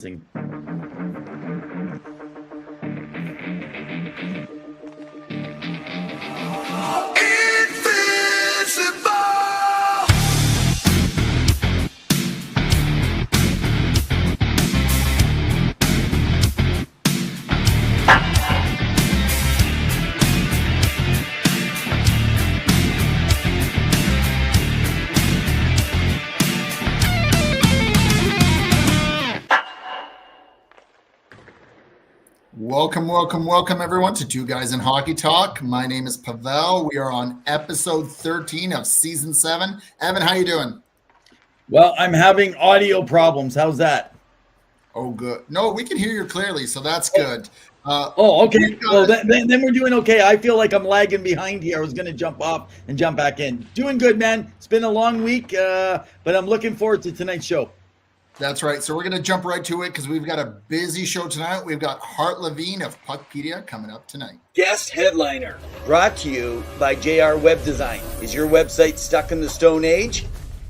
Zing. Welcome, everyone, to Two Guys in Hockey Talk. My name is Pawel. We are on episode 13 of season 7. Evan, how you doing? Well, I'm having audio problems. How's that? Oh, good. No, we can hear you clearly, so that's good. Okay. Well, then we're doing okay. I feel like I'm lagging behind here. I was going to jump off and jump back in. Doing good, man. It's been a long week, but I'm looking forward to tonight's show. That's right. So we're going to jump right to it because we've got a busy show tonight. We've got Hart Levine of Puckpedia coming up tonight. Guest headliner, brought to you by JR Web Design. Is your website stuck in the Stone Age?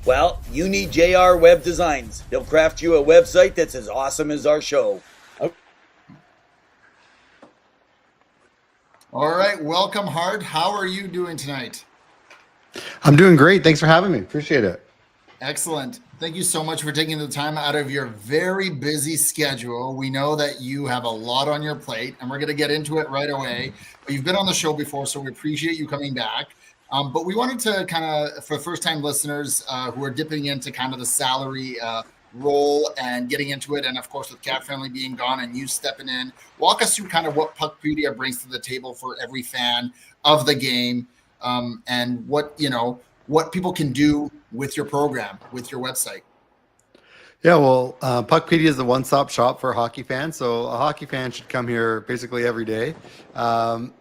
Well, you need JR Web Designs. They'll craft you a website that's as awesome as our show. All right. Welcome, Hart. How are you doing tonight? I'm doing great. Thanks for having me. Appreciate it. Excellent. Thank you so much for taking the time out of your very busy schedule. We know that you have a lot on your plate, and we're going to get into it right away. But you've been on the show before, so we appreciate you coming back. But we wanted to kind of, for first-time listeners who are dipping into kind of the salary role and getting into it, and of course with Cap Friendly being gone and you stepping in, walk us through kind of what Puckpedia brings to the table for every fan of the game, and what people can do with your program, with your website. Yeah, well, Puckpedia is the one-stop shop for hockey fans. So a hockey fan should come here basically every day.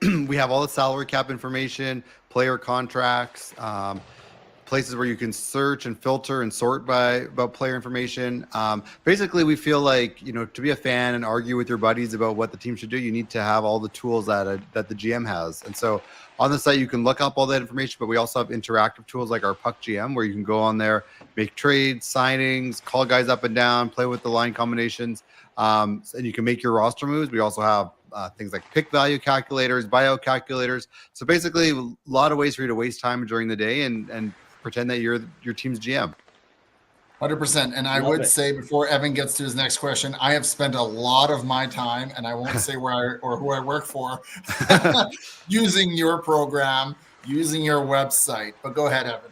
We have all the salary cap information, player contracts, places where you can search and filter and sort about player information. Basically, we feel like, to be a fan and argue with your buddies about what the team should do, you need to have all the tools that the GM has. And so on the site, you can look up all that information, but we also have interactive tools like our Puck GM, where you can go on there, make trades, signings, call guys up and down, play with the line combinations, and you can make your roster moves. We also have things like pick value calculators, buyout calculators. So basically, a lot of ways for you to waste time during the day and pretend that you're your team's GM. 100%. And I would say, before Evan gets to his next question, I have spent a lot of my time, and I won't say where or who I work for, using your program, using your website. But go ahead, Evan.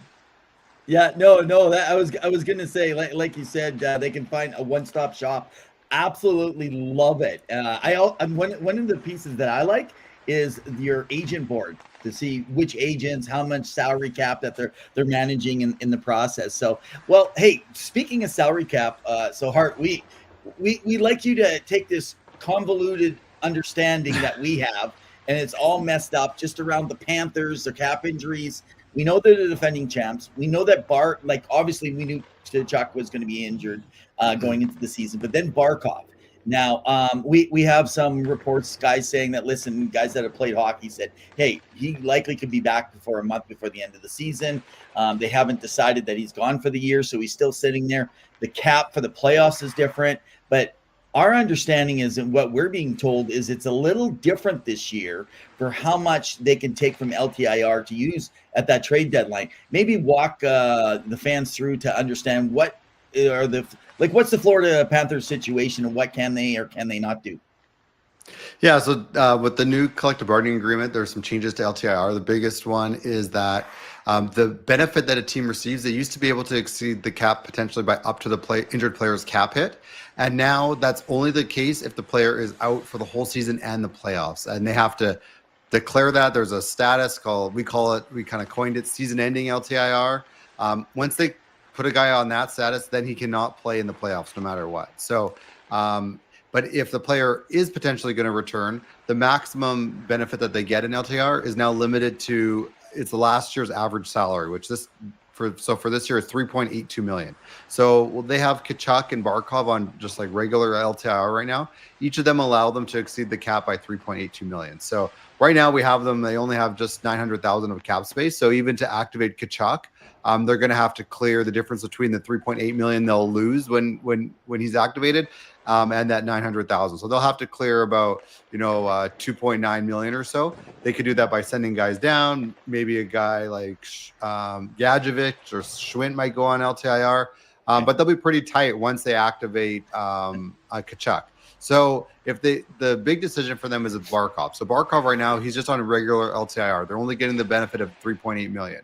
Yeah, no. That I was going to say, like you said, they can find a one-stop shop. Absolutely love it. One of the pieces that I like is your agent board, to see which agents, how much salary cap that they're managing in the process. So, well, hey, speaking of salary cap, so Hart, we like you to take this convoluted understanding that we have, and it's all messed up just around the Panthers, their cap injuries. We know they're the defending champs. We know that obviously we knew Chuck was going to be injured going into the season, but then Barkov. Now, we have some reports, guys saying that, listen, guys that have played hockey said, hey, he likely could be back before a month before the end of the season. They haven't decided that he's gone for the year, so he's still sitting there. The cap for the playoffs is different, but our understanding is, and what we're being told is, it's a little different this year for how much they can take from LTIR to use at that trade deadline. Maybe walk the fans through to understand what are what's the Florida Panthers situation, and what can they or can they not do? Yeah, so with the new collective bargaining agreement, there's some changes to LTIR. The biggest one is that the benefit that a team receives, they used to be able to exceed the cap potentially by up to the injured player's cap hit. And now that's only the case if the player is out for the whole season and the playoffs. And they have to declare that. There's a status we kind of coined it season-ending LTIR. Once they put a guy on that status, then he cannot play in the playoffs no matter what. So, but if the player is potentially going to return, the maximum benefit that they get in LTIR is now limited to it's the last year's average salary, which for this year is $3.82 million. So they have Tkachuk and Barkov on just like regular LTIR right now. Each of them allow them to exceed the cap by $3.82 million. So right now we have them, they only have just $900,000 of cap space. So even to activate Tkachuk, they're going to have to clear the difference between the $3.8 million they'll lose when he's activated, and that 900,000. So they'll have to clear about 2.9 million or so. They could do that by sending guys down. Maybe a guy like Gadjevic or Schwint might go on LTIR, but they'll be pretty tight once they activate Kachuk. So if the big decision for them is with Barkov. So Barkov right now, he's just on a regular LTIR. They're only getting the benefit of 3.8 million.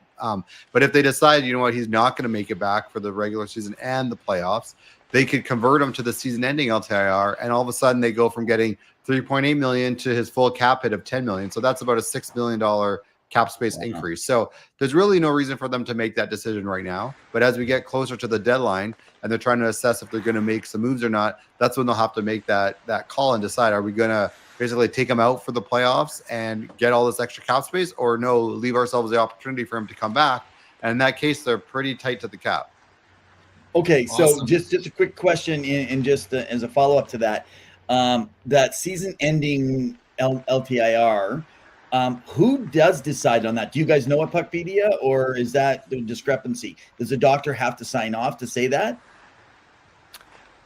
But if they decide, he's not going to make it back for the regular season and the playoffs, they could convert him to the season-ending LTIR, and all of a sudden they go from getting 3.8 million to his full cap hit of 10 million. So that's about a $6 million cap space increase. So there's really no reason for them to make that decision right now. But as we get closer to the deadline and they're trying to assess if they're going to make some moves or not, that's when they'll have to make that call and decide, are we going to basically take him out for the playoffs and get all this extra cap space, or no, leave ourselves the opportunity for him to come back? And in that case, they're pretty tight to the cap. Okay, Awesome. so just a quick question, and just as a follow-up to that, that season-ending LTIR, who does decide on that? Do you guys know at Puckpedia, or is that the discrepancy? Does the doctor have to sign off to say that?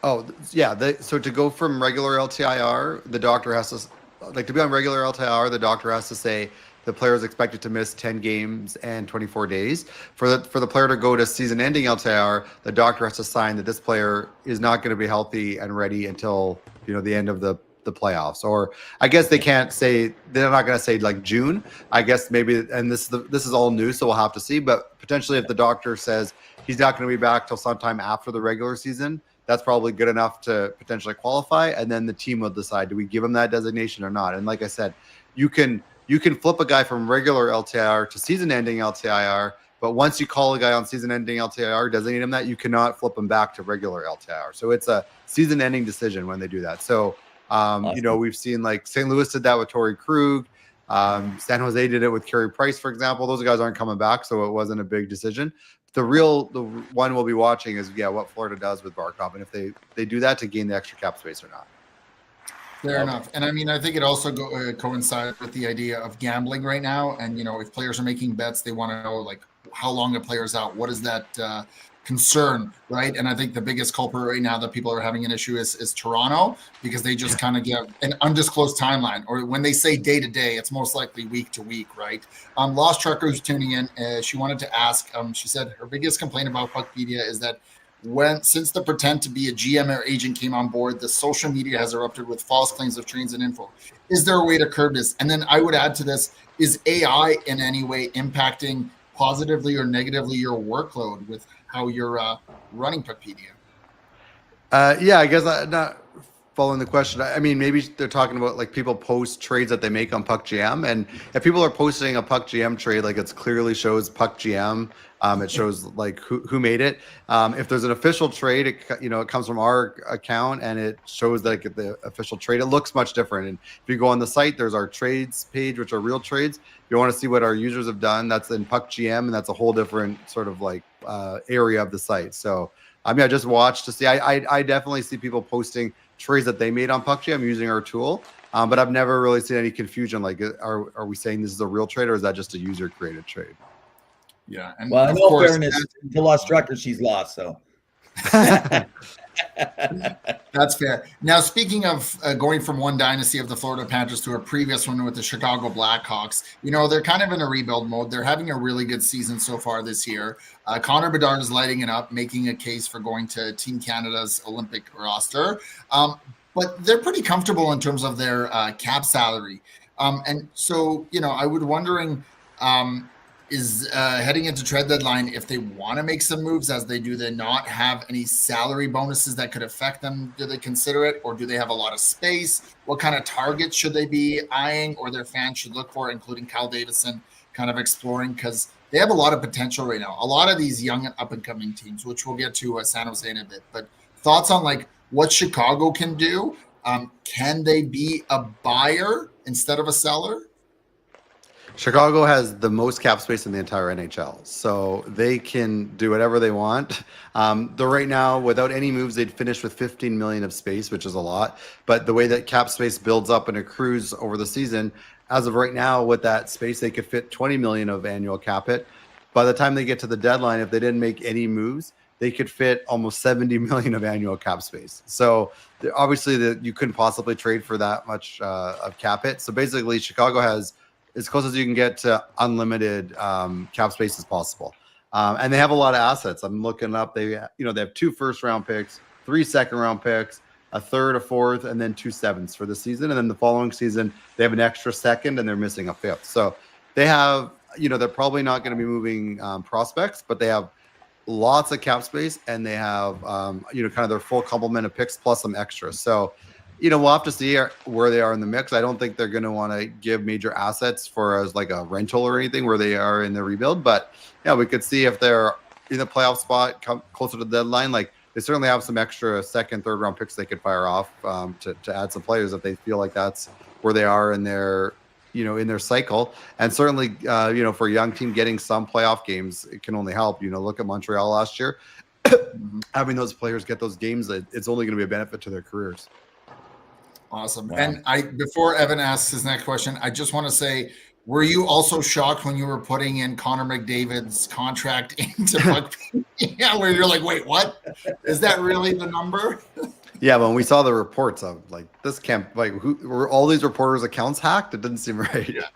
Oh, yeah. So to go from regular LTIR, the doctor has to, to be on regular LTIR, the doctor has to say the player is expected to miss 10 games and 24 days. For the player to go to season-ending LTIR, the doctor has to sign that this player is not going to be healthy and ready until the end of the playoffs. Or I guess they can't say, they're not going to say like June. I guess maybe, and this is all new, so we'll have to see. But potentially, if the doctor says he's not going to be back till sometime after the regular season, that's probably good enough to potentially qualify. And then the team will decide, do we give him that designation or not? And like I said, you can flip a guy from regular LTIR to season-ending LTIR, but once you call a guy on season-ending LTIR, designate him that, you cannot flip him back to regular LTIR. So it's a season-ending decision when they do that. So, Awesome. we've seen like St. Louis did that with Torrey Krug. San Jose did it with Carey Price, for example. Those guys aren't coming back, so it wasn't a big decision. The one we'll be watching is, what Florida does with Barkov, and if they do that to gain the extra cap space or not. Fair enough. And I mean, I think it also coincides with the idea of gambling right now. And, if players are making bets, they want to know, like, how long a player's out. What is that concern, right? And I think the biggest culprit right now that people are having an issue is Toronto, because they just kind of give an undisclosed timeline. Or when they say day to day, it's most likely week to week, right? Lost Trucker, who's tuning in, she wanted to ask, she said her biggest complaint about Puckpedia is that since the pretend to be a GM or agent came on board, the social media has erupted with false claims of trades and info. Is there a way to curb this? And then I would add to this, is AI in any way impacting positively or negatively your workload with how you're running Puckpedia? I guess I'm not following the question. I mean, maybe they're talking about like people post trades that they make on PuckGM, and if people are posting a PuckGM trade, like it clearly shows PuckGM, it shows like who made it. If there's an official trade, it comes from our account and it shows like the official trade. It looks much different. And if you go on the site, there's our trades page, which are real trades. If you want to see what our users have done, that's in PuckGM, and that's a whole different sort of like area of the site. So I just watched to see. I definitely see people posting trades that they made on PuckGM using our tool, but I've never really seen any confusion. Like, are we saying this is a real trade, or is that just a user created trade? Yeah, and Well, in of all course, fairness, to Lost Trucker, she's lost. So that's fair. Now, speaking of going from one dynasty of the Florida Panthers to a previous one with the Chicago Blackhawks, they're kind of in a rebuild mode. They're having a really good season so far this year. Connor Bedard is lighting it up, making a case for going to Team Canada's Olympic roster. But they're pretty comfortable in terms of their cap salary. And so, I would wondering, is heading into trade deadline, if they want to make some moves, as they not have any salary bonuses that could affect them, do they consider it, or do they have a lot of space? What kind of targets should they be eyeing, or their fans should look for, including Kyle Davison, kind of exploring, because they have a lot of potential right now. A lot of these young and up and coming teams, which we'll get to San Jose in a bit, but thoughts on like what Chicago can do? Can they be a buyer instead of a seller? Chicago has the most cap space in the entire NHL, so they can do whatever they want. They're right now, without any moves, they'd finish with 15 million of space, which is a lot. But the way that cap space builds up and accrues over the season, as of right now, with that space, they could fit 20 million of annual cap hit. By the time they get to the deadline, if they didn't make any moves, they could fit almost 70 million of annual cap space. So obviously you couldn't possibly trade for that much of cap hit. So basically Chicago has as close as you can get to unlimited cap space as possible. And they have a lot of assets. I'm looking up. They have 2 first-round picks, 3 second-round picks, a third, a fourth, and then 2 sevenths for the season. And then the following season, they have an extra second, and they're missing a fifth. So they have, they're probably not going to be moving prospects, but they have lots of cap space, and they have, kind of their full complement of picks plus some extras. So, we'll have to see where they are in the mix. I don't think they're going to want to give major assets for as like a rental or anything where they are in the rebuild. But yeah, we could see if they're in the playoff spot come closer to the deadline. Like they certainly have some extra second, third round picks they could fire off to add some players if they feel like that's where they are in their, in their cycle. And certainly, for a young team getting some playoff games, it can only help. Look at Montreal last year. Having those players get those games, it's only going to be a benefit to their careers. Awesome. Wow. And before Evan asks his next question, I just want to say, were you also shocked when you were putting in Connor McDavid's contract into Puck? Yeah, where you're like, wait, what? Is that really the number? Yeah, when we saw the reports of like this camp, like who were all these reporters' accounts hacked? It didn't seem right. Yeah.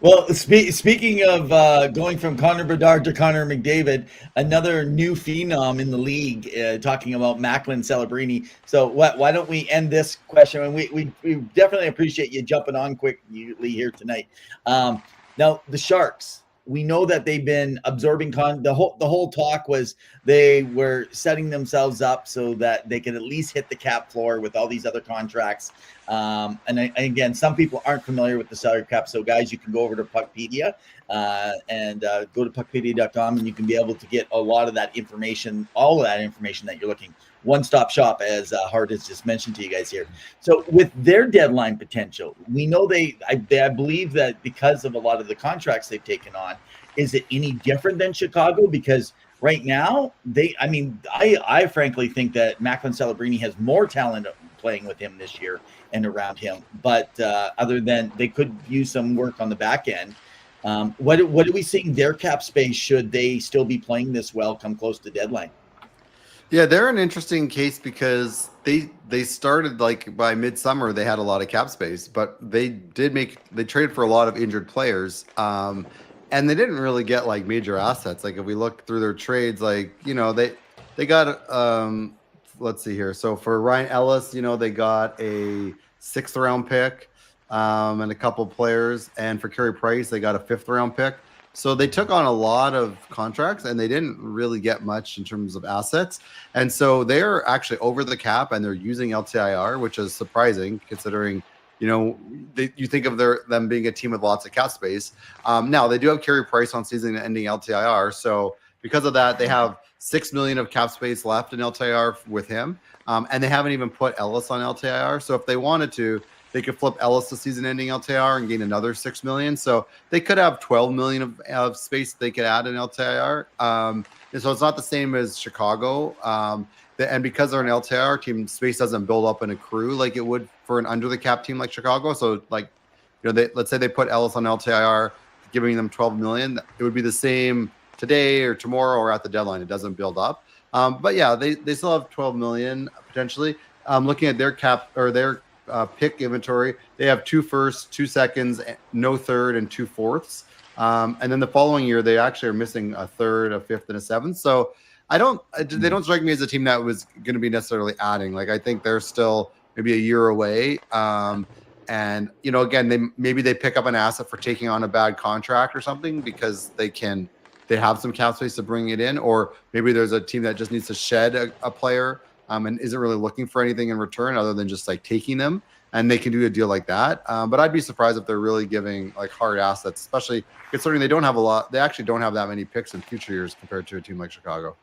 Well, speaking of going from Connor Bedard to Connor McDavid, another new phenom in the league, talking about Macklin Celebrini. So why don't we end this question? And we definitely appreciate you jumping on quickly here tonight. Now, the Sharks. We know that they've been absorbing the whole talk was they were setting themselves up so that they could at least hit the cap floor with all these other contracts. And again, some people aren't familiar with the salary cap. So guys, you can go over to Puckpedia and go to puckpedia.com and you can be able to get a lot of that information, all of that information that you're looking. One-stop shop, as Hart has just mentioned to you guys here. So with their deadline potential, we know I believe that because of a lot of the contracts they've taken on, is it any different than Chicago? Because right now, I frankly think that Macklin Celebrini has more talent playing with him this year and around him. But other than they could use some work on the back end, what are we seeing their cap space should they still be playing this well come close to deadline? Yeah, they're an interesting case because they started like by midsummer they had a lot of cap space, but they traded for a lot of injured players, and they didn't really get like major assets. Like if we look through their trades, like they got let's see here. So for Ryan Ellis, they got a 6th round pick and a couple players, and for Carey Price they got a 5th round pick. So they took on a lot of contracts and they didn't really get much in terms of assets. And so they're actually over the cap and they're using LTIR, which is surprising considering, you think of them being a team with lots of cap space. Now they do have Carey Price on season ending LTIR. So because of that, they have $6 million of cap space left in LTIR with him. And they haven't even put Ellis on LTIR. So if they wanted to, they could flip Ellis to season-ending LTIR and gain another $6 million. So they could have $12 million of space they could add in LTIR. And so it's not the same as Chicago. And because they're an LTIR team, space doesn't build up and accrue like it would for an under-the-cap team like Chicago. So, let's say they put Ellis on LTIR, giving them $12 million. It would be the same today or tomorrow or at the deadline. It doesn't build up. But yeah, they still have $12 million potentially. Looking at their cap or their pick inventory, they have 2 firsts, 2 seconds, no third, and 2 fourths. And then the following year, they actually are missing a third, a 5th, and a 7th. So they don't strike me as a team that was going to be necessarily adding. Like I think they're still maybe a year away. And again, maybe they pick up an asset for taking on a bad contract or something because they have some cap space to bring it in, or maybe there's a team that just needs to shed a player. And isn't really looking for anything in return other than just like taking them, and they can do a deal like that. But I'd be surprised if they're really giving like hard assets, especially considering they don't have a lot. They actually don't have that many picks in future years compared to a team like Chicago.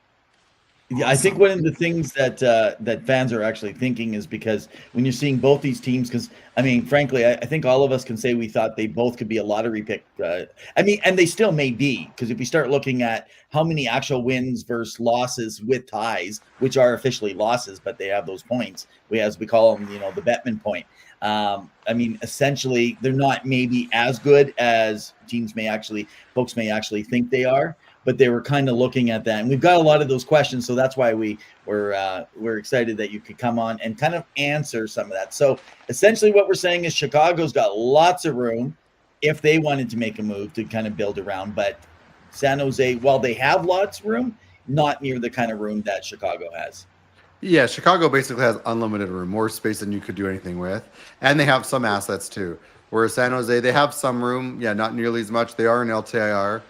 Yeah, I think one of the things that fans are actually thinking is because when you're seeing both these teams, because frankly, I think all of us can say we thought they both could be a lottery pick. And they still may be, because if we start looking at how many actual wins versus losses with ties, which are officially losses, but they have those points, as we call them, the Bettman point. Essentially, they're not maybe as good as folks may actually think they are. but they were kind of looking at that. And we've got a lot of those questions, so that's why we're excited that you could come on and kind of answer some of that. So essentially what we're saying is Chicago's got lots of room if they wanted to make a move to kind of build around, but San Jose, while they have lots of room, not near the kind of room that Chicago has. Yeah, Chicago basically has unlimited room, more space than you could do anything with. And they have some assets too. Whereas San Jose, they have some room. Yeah, not nearly as much. They are an LTIR,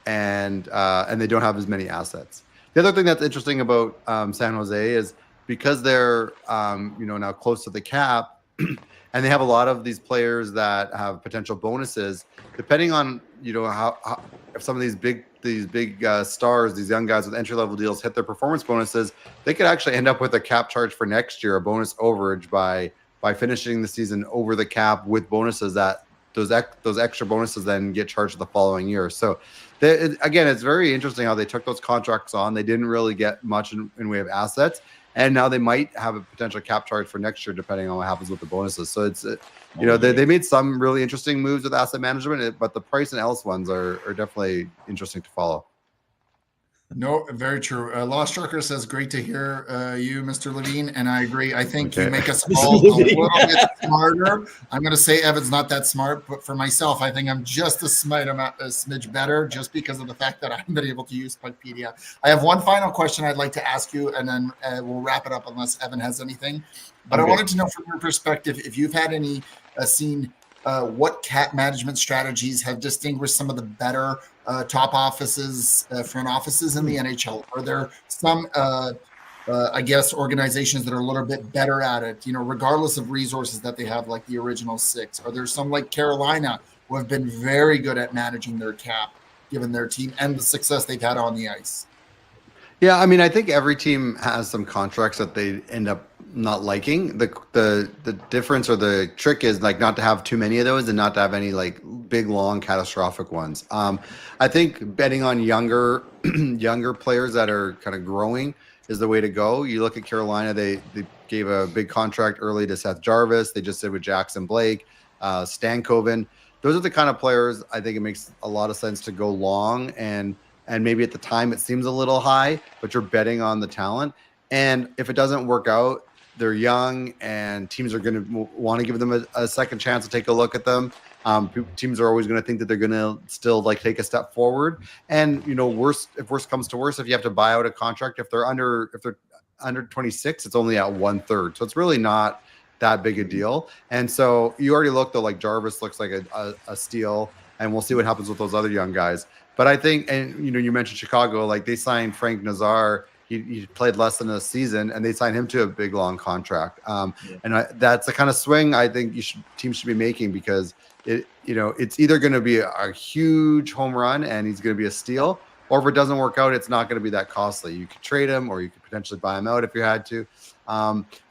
and they don't have as many assets. The other thing that's interesting about San Jose is because they're now close to the cap, and they have a lot of these players that have potential bonuses. Depending on how if some of these big stars, these young guys with entry level deals hit their performance bonuses, they could actually end up with a cap charge for next year, a bonus overage by finishing the season over the cap with bonuses that those extra bonuses then get charged the following year. So again, it's very interesting how they took those contracts on. They didn't really get much in way of assets, and now they might have a potential cap charge for next year depending on what happens with the bonuses. So it's they made some really interesting moves with asset management, but the Price and Ellis ones are definitely interesting to follow. No, very true. Lost Trucker says, great to hear you, Mr. Levine. And I agree. I think you make us all a little bit smarter. I'm going to say Evan's not that smart, but for myself, I think I'm just a smidge better just because of the fact that I've been able to use Puckpedia. I have one final question I'd like to ask you, and then we'll wrap it up unless Evan has anything. But okay. I wanted to know from your perspective, if you've had any seen what cap management strategies have distinguished some of the better top offices, front offices in the NHL? Are there some, I guess, organizations that are a little bit better at it, regardless of resources that they have, like the original six? Are there some like Carolina who have been very good at managing their cap, given their team and the success they've had on the ice? Yeah, I mean, I think every team has some contracts that they end up not liking. The difference or the trick is like not to have too many of those and not to have any like big, long, catastrophic ones. I think betting on younger players that are kind of growing is the way to go. You look at Carolina; they gave a big contract early to Seth Jarvis. They just did with Jackson Blake, Stankoven. Those are the kind of players I think it makes a lot of sense to go long, and maybe at the time it seems a little high, but you're betting on the talent. And if it doesn't work out, they're young and teams are going to want to give them a second chance to take a look at them. Teams are always going to think that they're going to still like take a step forward. And, if worst comes to worst, if you have to buy out a contract, if they're under 26, it's only at 1/3. So it's really not that big a deal. And so you already looked though, like Jarvis looks like a steal, and we'll see what happens with those other young guys. But I think, and you mentioned Chicago, like they signed Frank Nazar. He played less than a season, and they signed him to a big long contract. And that's the kind of swing I think teams should be making, because it's either going to be a huge home run and he's going to be a steal, or if it doesn't work out, it's not going to be that costly. You could trade him, or you could potentially buy him out if you had to.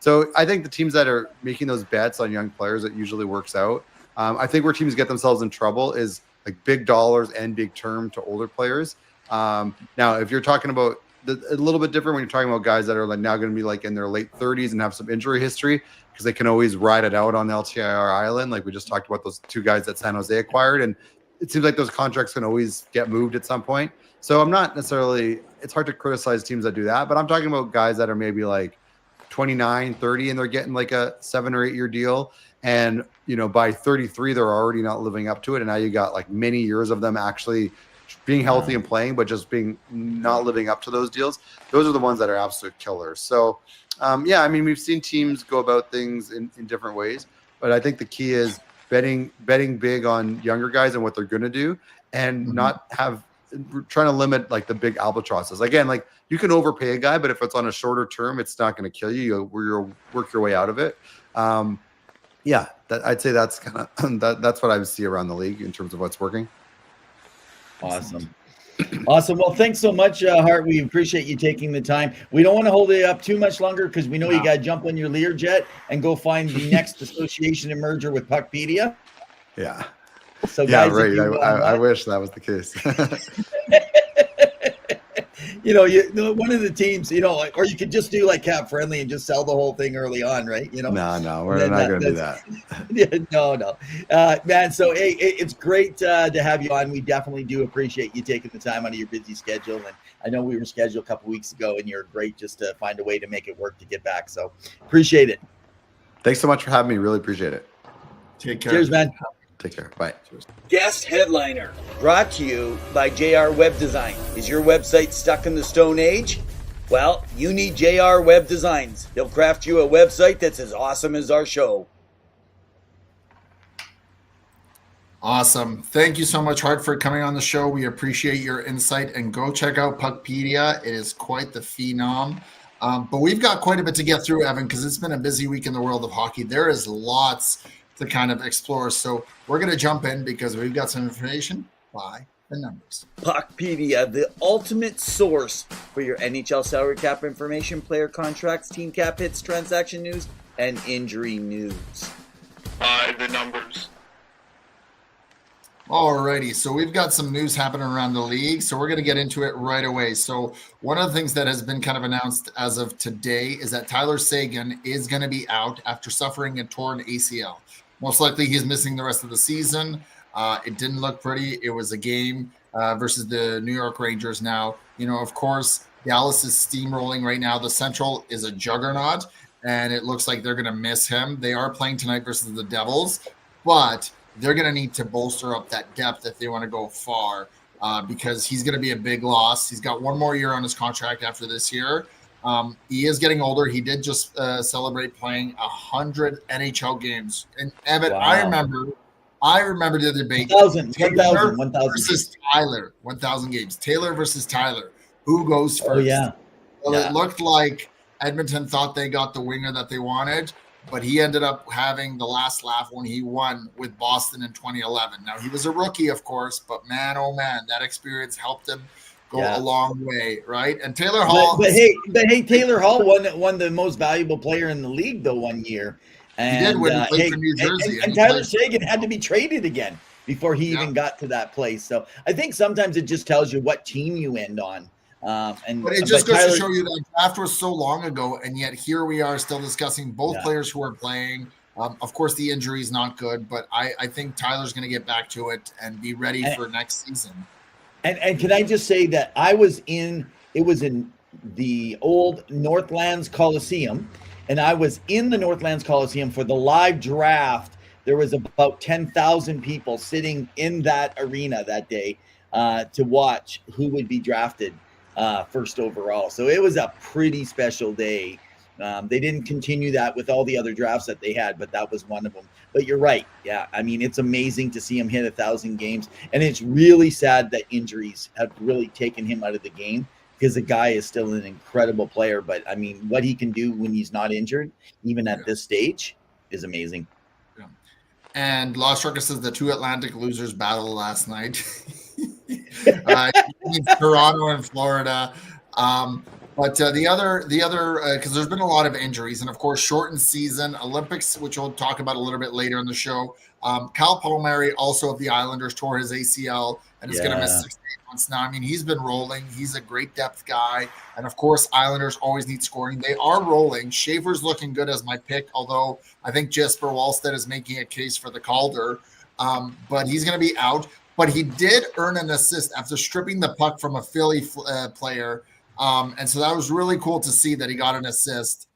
So I think the teams that are making those bets on young players, it usually works out. I think where teams get themselves in trouble is like big dollars and big term to older players. Now, if you're talking about a little bit different when you're talking about guys that are like now going to be like in their late 30s and have some injury history, because they can always ride it out on LTIR Island. Like we just talked about those two guys that San Jose acquired, and it seems like those contracts can always get moved at some point. So I'm not necessarily, it's hard to criticize teams that do that, but I'm talking about guys that are maybe like 29, 30, and they're getting like a 7 or 8 year deal. And, by 33, they're already not living up to it. And now you got like many years of them actually being healthy and playing, but just not living up to those deals. Those are the ones that are absolute killers. So, we've seen teams go about things in different ways, but I think the key is betting big on younger guys and what they're going to do, and not trying to limit like the big albatrosses. Again, like you can overpay a guy, but if it's on a shorter term, it's not going to kill you. You'll work your way out of it. I'd say that's kind of that's what I would see around the league in terms of what's working. Awesome. Well, thanks so much, Hart. We appreciate you taking the time. We don't want to hold it up too much longer because we know you got to jump on your Learjet and go find the next association and merger with Puckpedia. Yeah. So guys, right. I wish that was the case. one of the teams, like, or you could just do like cap friendly and just sell the whole thing early on, right? No, we're not going to do that. Yeah, no, man. So hey, it's great to have you on. We definitely do appreciate you taking the time out of your busy schedule. And I know we were scheduled a couple weeks ago, and you're great just to find a way to make it work to get back. So appreciate it. Thanks so much for having me. Really appreciate it. Take care. Cheers, man. Take care. Bye. Guest headliner brought to you by JR Web Design. Is your website stuck in the Stone Age? Well, you need JR Web Designs. They'll craft you a website that's as awesome as our show. Awesome. Thank you so much, Hart, for coming on the show. We appreciate your insight, and go check out Puckpedia. It is quite the phenom. But we've got quite a bit to get through, Evan, because it's been a busy week in the world of hockey. There is lots to kind of explore. So we're going to jump in because we've got some information by the numbers. Puckpedia, the ultimate source for your NHL salary cap information, player contracts, team cap hits, transaction news, and injury news. By the numbers. Alrighty, so we've got some news happening around the league, so we're going to get into it right away. So one of the things that has been kind of announced as of today is that Tyler Seguin is going to be out after suffering a torn ACL. Most likely he's missing the rest of the season. It didn't look pretty. It was a game versus the New York Rangers. Now, of course, Dallas is steamrolling right now. The Central is a juggernaut, and it looks like they're going to miss him. They are playing tonight versus the Devils, but they're going to need to bolster up that depth if they want to go far, because he's going to be a big loss. He's got one more year on his contract after this year. He is getting older. He did just celebrate playing 100 NHL games. And Evan, wow. I remember the debate. 1,000 versus Tyler. 1,000 games. Taylor versus Tyler. Who goes first? Oh, yeah. Well, It looked like Edmonton thought they got the winger that they wanted, but he ended up having the last laugh when he won with Boston in 2011. Now, he was a rookie, of course, but man, oh man, that experience helped him go a long way, right? And Taylor Hall. But hey, Taylor Hall won the most valuable player in the league, though, one year. And, he did when he played for New Jersey. And Tyler Seguin had to be traded again before he even got to that place. So I think sometimes it just tells you what team you end on. But it just goes to show you that draft was so long ago, and yet here we are still discussing both players who are playing. Of course, the injury is not good, but I think Tyler's going to get back to it and be ready for next season. And can I just say that it was in the old Northlands Coliseum, and I was in the Northlands Coliseum for the live draft. There was about 10,000 people sitting in that arena that day to watch who would be drafted first overall. So it was a pretty special day. They didn't continue that with all the other drafts that they had, but that was one of them. But you're right. Yeah. I mean, it's amazing to see him hit 1,000 games, and it's really sad that injuries have really taken him out of the game, because the guy is still an incredible player. But I mean, what he can do when he's not injured, even at this stage, is amazing. Yeah. And Lost Rucker says the two Atlantic losers battle last night. Toronto and Florida. But the other, because there's been a lot of injuries, and of course, shortened season, Olympics, which we'll talk about a little bit later in the show. Cal Palmieri, also of the Islanders, tore his ACL and is going to miss 6 to 8 months now. I mean, he's been rolling. He's a great depth guy. And of course, Islanders always need scoring. They are rolling. Schaefer's looking good as my pick, although I think Jesper Wallstedt is making a case for the Calder. But he's going to be out. But he did earn an assist after stripping the puck from a Philly player. And so that was really cool to see that he got an assist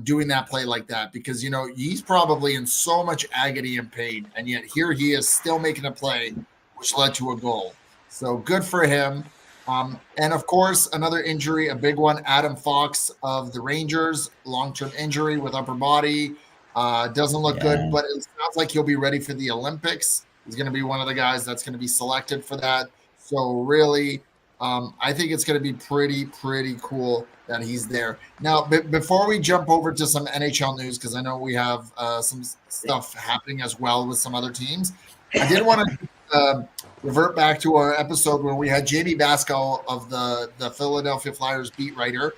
doing that play like that, because, he's probably in so much agony and pain, and yet here he is still making a play, which led to a goal. So good for him. And of course, another injury, a big one, Adam Fox of the Rangers, long-term injury with upper body. Doesn't look good, but it sounds like he'll be ready for the Olympics. He's going to be one of the guys that's going to be selected for that. So really, I think it's going to be pretty cool that he's there. Now, before we jump over to some NHL news, because I know we have some stuff happening as well with some other teams, I did want to revert back to our episode where we had Jamie Basco of the Philadelphia Flyers beat writer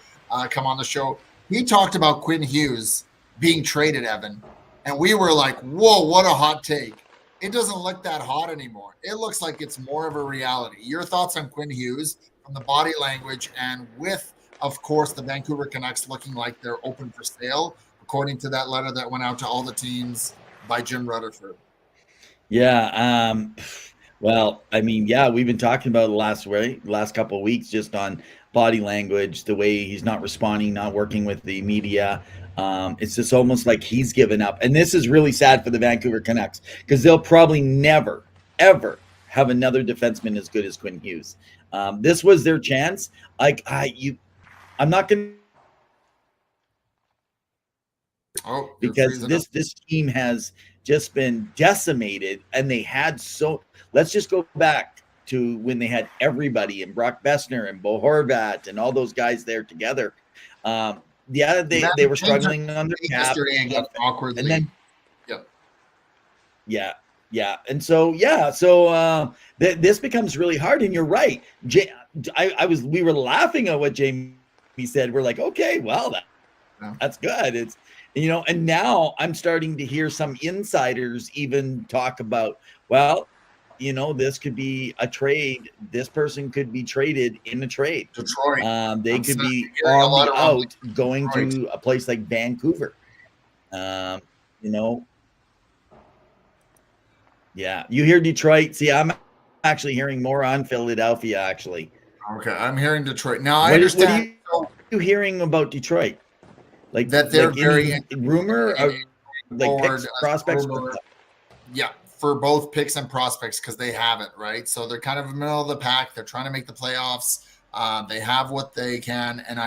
come on the show. He talked about Quinn Hughes being traded, Evan, and we were like, whoa, what a hot take. It doesn't look that hot anymore. It looks like it's more of a reality. Your thoughts on Quinn Hughes from the body language, and with, of course, the Vancouver Canucks looking like they're open for sale, according to that letter that went out to all the teams by Jim Rutherford. Yeah. Well, I mean, yeah, we've been talking about the last couple of weeks just on body language, the way he's not responding, not working with the media. It's just almost like he's given up. And this is really sad for the Vancouver Canucks because they'll probably never, ever have another defenseman as good as Quinn Hughes. This was their chance. I'm not going to. Because this team has just been decimated, and they had let's just go back to when they had everybody and Brock Besser and Bo Horvat and all those guys there together. They were struggling on their cap, awkwardly. And then yeah. And so this becomes really hard. And you're right, we were laughing at what Jamie said. We're like, okay, well, that's good. It's, and now I'm starting to hear some insiders even talk about, well, this could be a trade. This person could be traded in a trade. Detroit. They could be on the out going to a place like Vancouver. Yeah, you hear Detroit. See, I'm actually hearing more on Philadelphia, actually. Okay, I'm hearing Detroit. Now, I understand. What are you hearing about Detroit? Like that they're very rumor of like picks, prospects. Yeah, for both picks and prospects because they have it, right? So they're kind of in the middle of the pack. They're trying to make the playoffs. They have what they can. And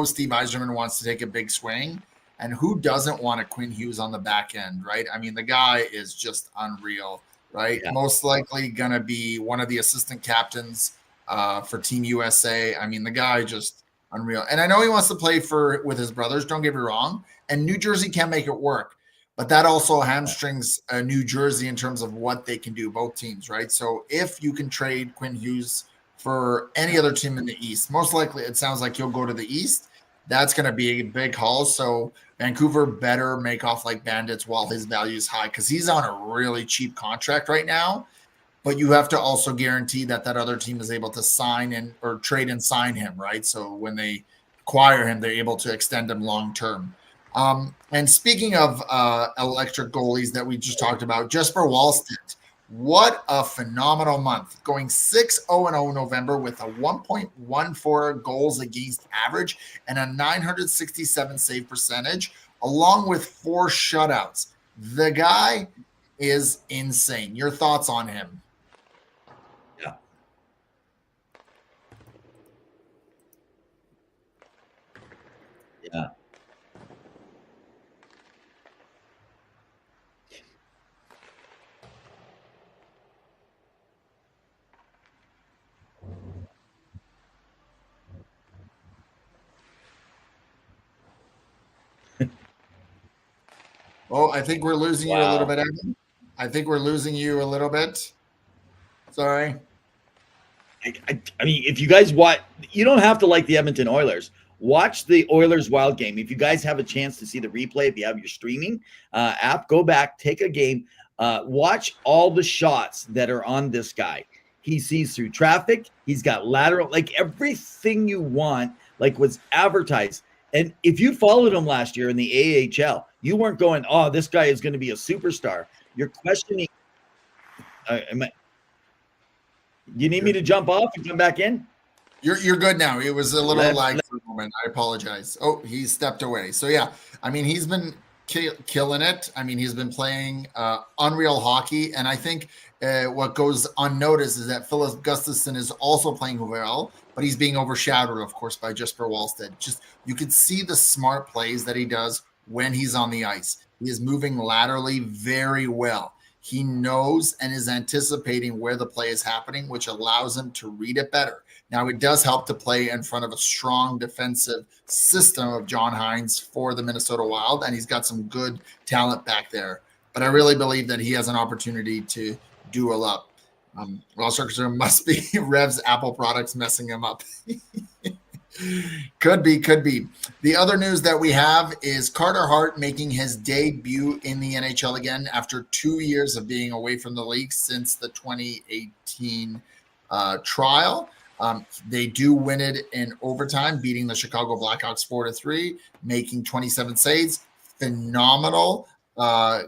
Steve Yzerman wants to take a big swing. And who doesn't want a Quinn Hughes on the back end, right? I mean, the guy is just unreal, right? Yeah. Most likely going to be one of the assistant captains for Team USA. I mean, the guy just unreal. And I know he wants to play with his brothers, don't get me wrong. And New Jersey can make it work. But that also hamstrings New Jersey in terms of what they can do, both teams, right? So if you can trade Quinn Hughes for any other team in the East, most likely it sounds like he'll go to the East. That's going to be a big haul. So Vancouver better make off like bandits while his value is high because he's on a really cheap contract right now. But you have to also guarantee that other team is able to sign or trade and sign him, right? So when they acquire him, they're able to extend him long term. And speaking of electric goalies that we just talked about, Jesper Wallstedt, what a phenomenal month. Going 6-0-0 November with a 1.14 goals against average and a 967 save percentage, along with 4 shutouts. The guy is insane. Your thoughts on him? Yeah. Oh, I think we're losing you a little bit, Evan. I think we're losing you a little bit. Sorry. I mean, if you guys watch, you don't have to like the Edmonton Oilers. Watch the Oilers Wild game. If you guys have a chance to see the replay, if you have your streaming app, go back, take a game, watch all the shots that are on this guy. He sees through traffic. He's got lateral, like everything you want, like was advertised. And if you followed him last year in the AHL, you weren't going, oh, this guy is going to be a superstar. You're questioning. You need me to jump off and come back in? You're good now. It was a little lag for a moment. I apologize. Oh, he stepped away. So, yeah, I mean, he's been killing it. I mean, he's been playing unreal hockey. And I think what goes unnoticed is that Philip Gustafsson is also playing well, but he's being overshadowed, of course, by Jesper Wallstedt. Just you could see the smart plays that he does when he's on the ice. He is moving laterally very well. He knows and is anticipating where the play is happening, which allows him to read it better. Now, it does help to play in front of a strong defensive system of John Hines for the Minnesota Wild, and he's got some good talent back there. But I really believe that he has an opportunity to duel up. Well, Circuser must be Rev's Apple products messing him up. Could be. The other news that we have is Carter Hart making his debut in the NHL again after 2 years of being away from the league since the 2018 trial. They do win it in overtime, beating the Chicago Blackhawks 4-3, making 27 saves. Phenomenal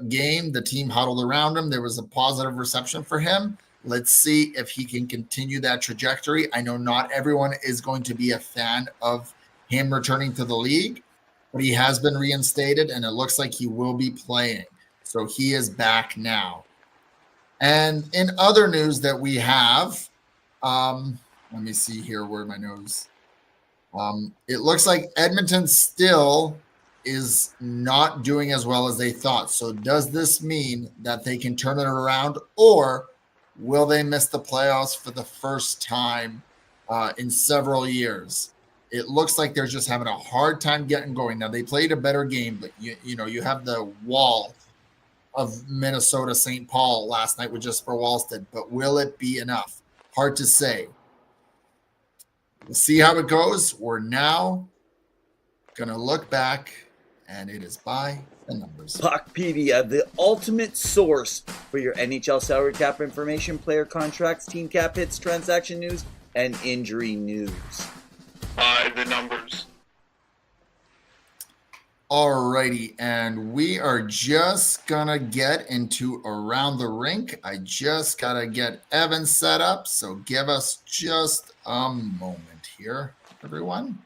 game. The team huddled around him. There was a positive reception for him. Let's see if he can continue that trajectory. I know not everyone is going to be a fan of him returning to the league, but he has been reinstated, and it looks like he will be playing. So he is back now. And in other news that we have, let me see here where my nose. It looks like Edmonton still is not doing as well as they thought. So does this mean that they can turn it around, or will they miss the playoffs for the first time in several years? It looks like they're just having a hard time getting going. Now, they played a better game, but you have the wall of Minnesota St. Paul last night with Jesper Wallstedt, but will it be enough? Hard to say. We'll see how it goes. We're now going to look back, and it is by the numbers. Puckpedia, the ultimate source for your NHL salary cap information, player contracts, team cap hits, transaction news, and injury news. By the numbers. Alrighty, and we are just gonna get into Around the Rink. I just gotta get Evan set up, so give us just a moment here, everyone.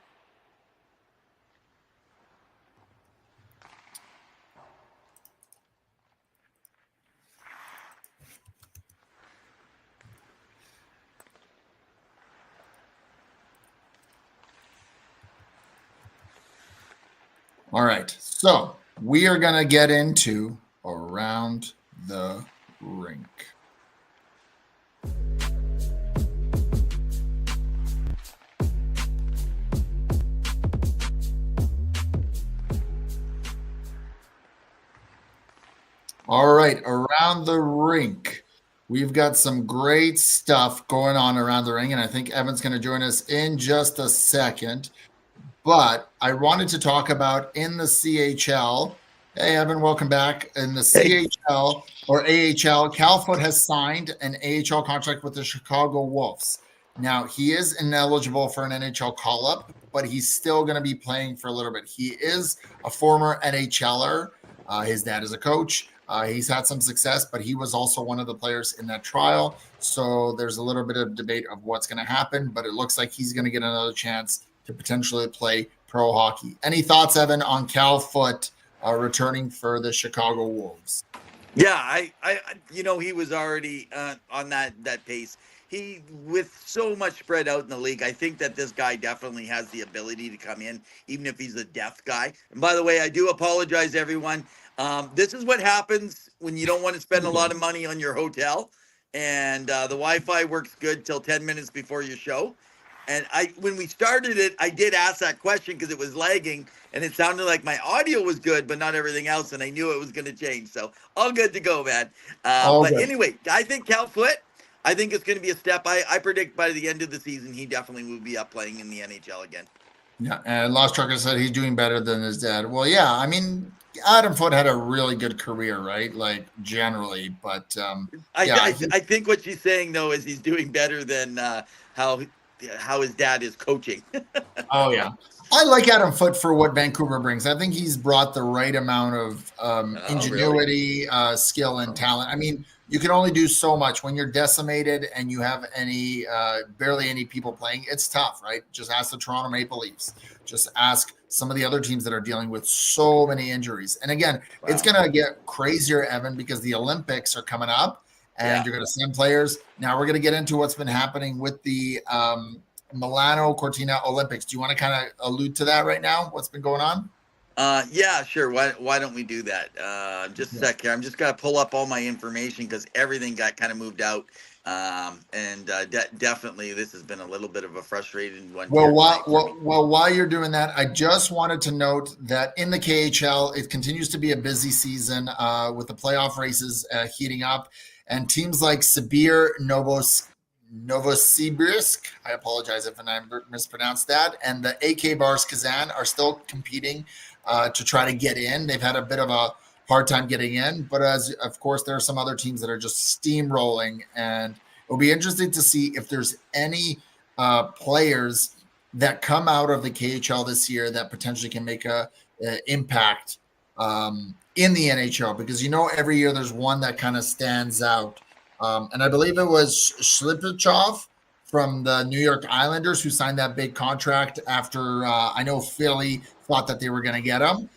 All right, so we are going to get into Around the Rink. All right, Around the Rink. We've got some great stuff going on around the ring, and I think Evan's going to join us in just a second. But I wanted to talk about in the CHL. Hey, Evan, welcome back. In the CHL or AHL, Cal Foote has signed an AHL contract with the Chicago Wolves. Now, he is ineligible for an NHL call-up, but he's still going to be playing for a little bit. He is a former NHLer. His dad is a coach. He's had some success, but he was also one of the players in that trial. So there's a little bit of debate of what's going to happen, but it looks like he's going to get another chance to potentially play pro hockey. Any thoughts, Evan, on Cal Foote returning for the Chicago Wolves? Yeah, I he was already on that pace. He, with so much spread out in the league, I think that this guy definitely has the ability to come in, even if he's a depth guy. And by the way, I do apologize, everyone. This is what happens when you don't want to spend a lot of money on your hotel, and the Wi-Fi works good till 10 minutes before your show. And when we started it, I did ask that question because it was lagging and it sounded like my audio was good, but not everything else. And I knew it was going to change. So all good to go, man. But good. Anyway, I think Cal Foote, I think it's going to be a step. I predict by the end of the season, he definitely will be up playing in the NHL again. Yeah. And Lost Trucker said he's doing better than his dad. Well, yeah, I mean, Adam Foote had a really good career, right? Like generally, but I think what she's saying though, is he's doing better than how his dad is coaching. Oh yeah, I like Adam Foote for what Vancouver brings. I think he's brought the right amount of ingenuity, skill, and talent. I mean, you can only do so much when you're decimated and you have barely any people playing. It's tough, right? Just ask the Toronto Maple Leafs. Just ask some of the other teams that are dealing with so many injuries. And again, It's going to get crazier, Evan, because the Olympics are coming up. And you're going to send players. Now we're going to get into what's been happening with the Milano Cortina Olympics. Do you want to kind of allude to that right now? What's been going on? Yeah, sure. Why don't we do that? Just a sec here. I'm just going to pull up all my information because everything got kind of moved out. Definitely this has been a little bit of a frustrating one. Well, while you're doing that, I just wanted to note that in the KHL, it continues to be a busy season with the playoff races heating up. And teams like Sibir, Novosibirsk, I apologize if I mispronounced that, and the AK Bars Kazan are still competing to try to get in. They've had a bit of a hard time getting in, but of course, there are some other teams that are just steamrolling, and it'll be interesting to see if there's any players that come out of the KHL this year that potentially can make a impact in the NHL, because every year there's one that kind of stands out. And I believe it was Shlipachov from the New York Islanders who signed that big contract after I know Philly thought that they were going to get him.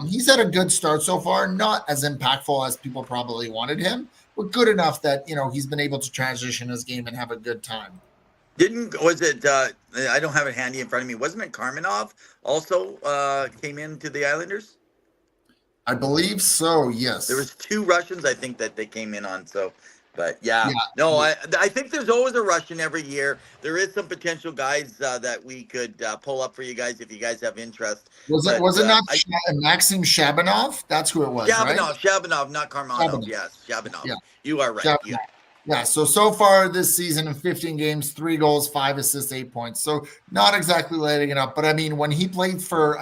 He's had a good start so far, not as impactful as people probably wanted him, but good enough that he's been able to transition his game and have a good time. I don't have it handy in front of me. Wasn't it Karmanov also came into the Islanders? I believe so, yes. There was 2 Russians, I think, that they came in on. So, but yeah. No, I think there's always a Russian every year. There is some potential guys that we could pull up for you guys if you guys have interest. Was it not Maxim Shabanov? That's who it was, right? Shabanov, not Karmanov. Yes, Shabanov. Yeah. You are right. Yeah, so far this season in 15 games, 3 goals, 5 assists, 8 points. So not exactly lighting it up. But I mean, when he played for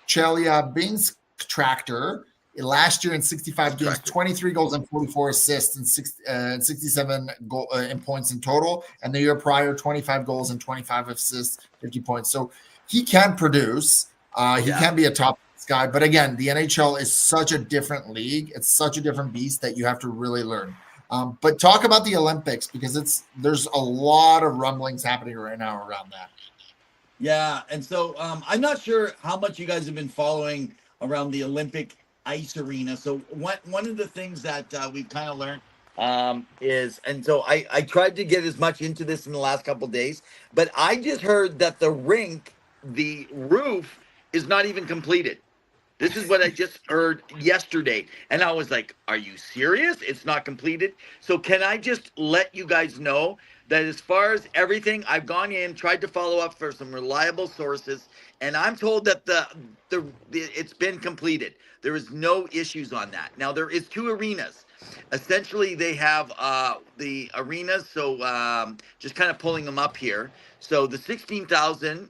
Chelyabinsk Tractor last year in 65 games, 23 goals and 44 assists and 67 in points in total. And the year prior, 25 goals and 25 assists, 50 points. So he can produce. He can be a top guy. But again, the NHL is such a different league. It's such a different beast that you have to really learn. But talk about the Olympics, because there's a lot of rumblings happening right now around that. Yeah, and so I'm not sure how much you guys have been following around the Olympic ice arena. So one of the things that we've kind of learned is, and so I tried to get as much into this in the last couple of days, but I just heard that the rink, the roof, is not even completed. This is what I just heard yesterday. And I was like, are you serious? It's not completed. So can I just let you guys know that as far as everything, I've gone in, tried to follow up for some reliable sources, and I'm told that it's been completed. There is no issues on that. Now, there is 2 arenas. Essentially, they have the arenas. So just kind of pulling them up here. So the 16,000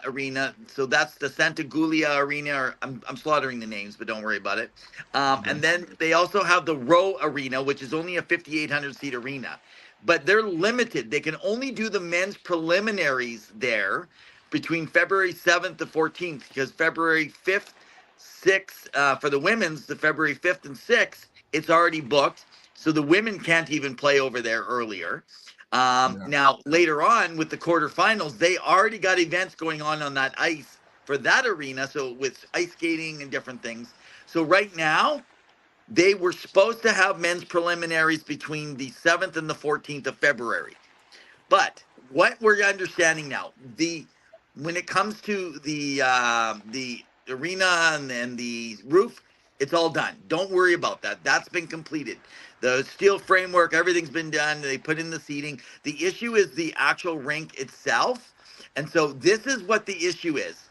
arena, so that's the Santa Giulia arena, or I'm slaughtering the names, but don't worry about it. And then they also have the Row arena, which is only a 5,800 seat arena, but they're limited. They can only do the men's preliminaries there between February 7th to 14th, because February 5th, 6th for the women's, the February 5th and 6th, it's already booked, so the women can't even play over there earlier. Now, later on with the quarterfinals, they already got events going on that ice for that arena. So with ice skating and different things. So right now, they were supposed to have men's preliminaries between the 7th and the 14th of February. But what we're understanding now, when it comes to the arena and the roof, it's all done. Don't worry about that. That's been completed. The steel framework, everything's been done. They put in the seating. The issue is the actual rink itself. And so this is what the issue is.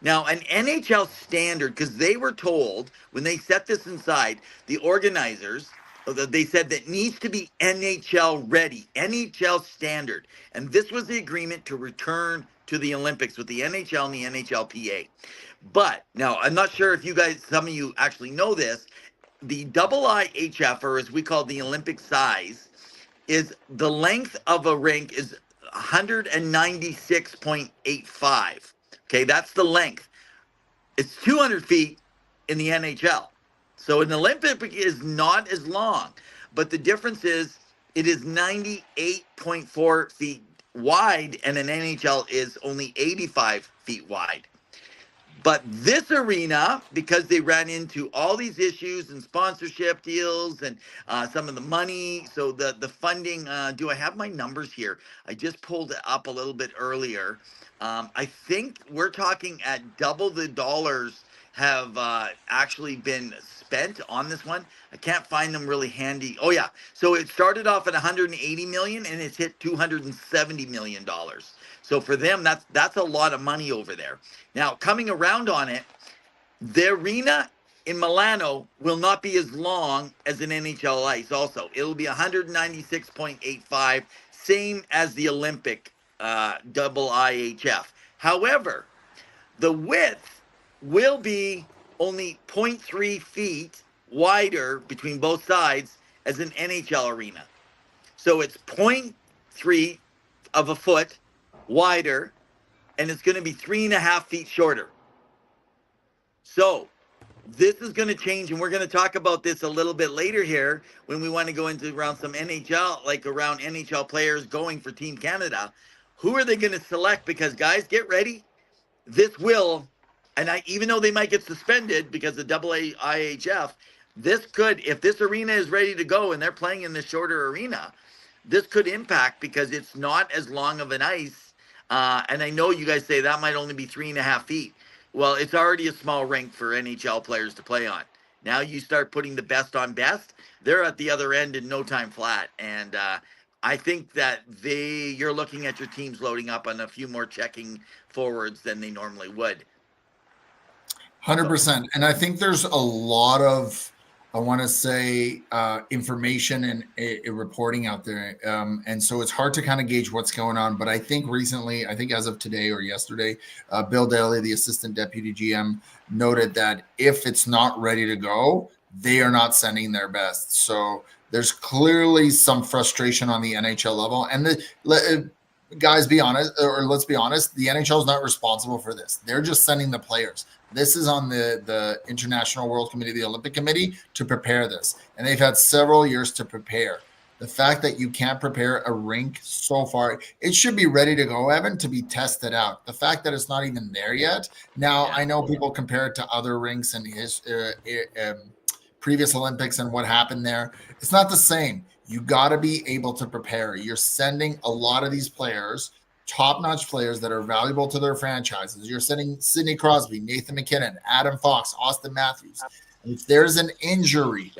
Now, an NHL standard, because they were told when they set this inside, the organizers, they said that needs to be NHL ready, NHL standard. And this was the agreement to return to the Olympics with the NHL and the NHLPA. But now, I'm not sure if you guys, some of you actually know this, the IIHF, or as we call the Olympic size, is the length of a rink is 196.85. Okay, that's the length. It's 200 feet in the NHL. So an Olympic is not as long, but the difference is it is 98.4 feet wide, and an NHL is only 85 feet wide. But this arena, because they ran into all these issues and sponsorship deals and some of the money, so the funding, do I have my numbers here? I just pulled it up a little bit earlier. I think we're talking at double the dollars have actually been spent on this one. I can't find them really handy. Oh yeah, so it started off at 180 million and it's hit 270 million dollars. So for them, that's a lot of money over there. Now, coming around on it, the arena in Milano will not be as long as an NHL ice also. It'll be 196.85, same as the Olympic IIHF. However, the width will be only 0.3 feet wider between both sides as an NHL arena. So it's 0.3 of a foot wider, and it's going to be 3.5 feet shorter. So this is going to change, and we're going to talk about this a little bit later here when we want to go into around some NHL, like around NHL players going for Team Canada. Who are they going to select? Because guys, get ready. This will, and even though they might get suspended because of IHF, this could, if this arena is ready to go and they're playing in the shorter arena, this could impact because it's not as long of an ice. And I know you guys say that might only be 3.5 feet. Well, it's already a small rink for NHL players to play on. Now you start putting the best on best, they're at the other end in no time flat. And I think that you're looking at your teams loading up on a few more checking forwards than they normally would. 100%. And I think there's a lot of, I want to say, information and reporting out there. And so it's hard to kind of gauge what's going on. But I think recently, I think as of today or yesterday, Bill Daly, the assistant deputy GM, noted that if it's not ready to go, they are not sending their best. So there's clearly some frustration on the NHL level. And guys, be honest, or let's be honest, the NHL is not responsible for this. They're just sending the players. This is on the International World Committee, the Olympic Committee, to prepare this. And they've had several years to prepare. The fact that you can't prepare a rink so far, it should be ready to go, Evan, to be tested out. The fact that it's not even there yet. Now, I know people compare it to other rinks and his previous Olympics and what happened there. It's not the same. You got to be able to prepare. You're sending a lot of these players, top-notch players that are valuable to their franchises. You're sending Sidney Crosby, Nathan McKinnon, Adam Fox, Austin Matthews. If there's an injury,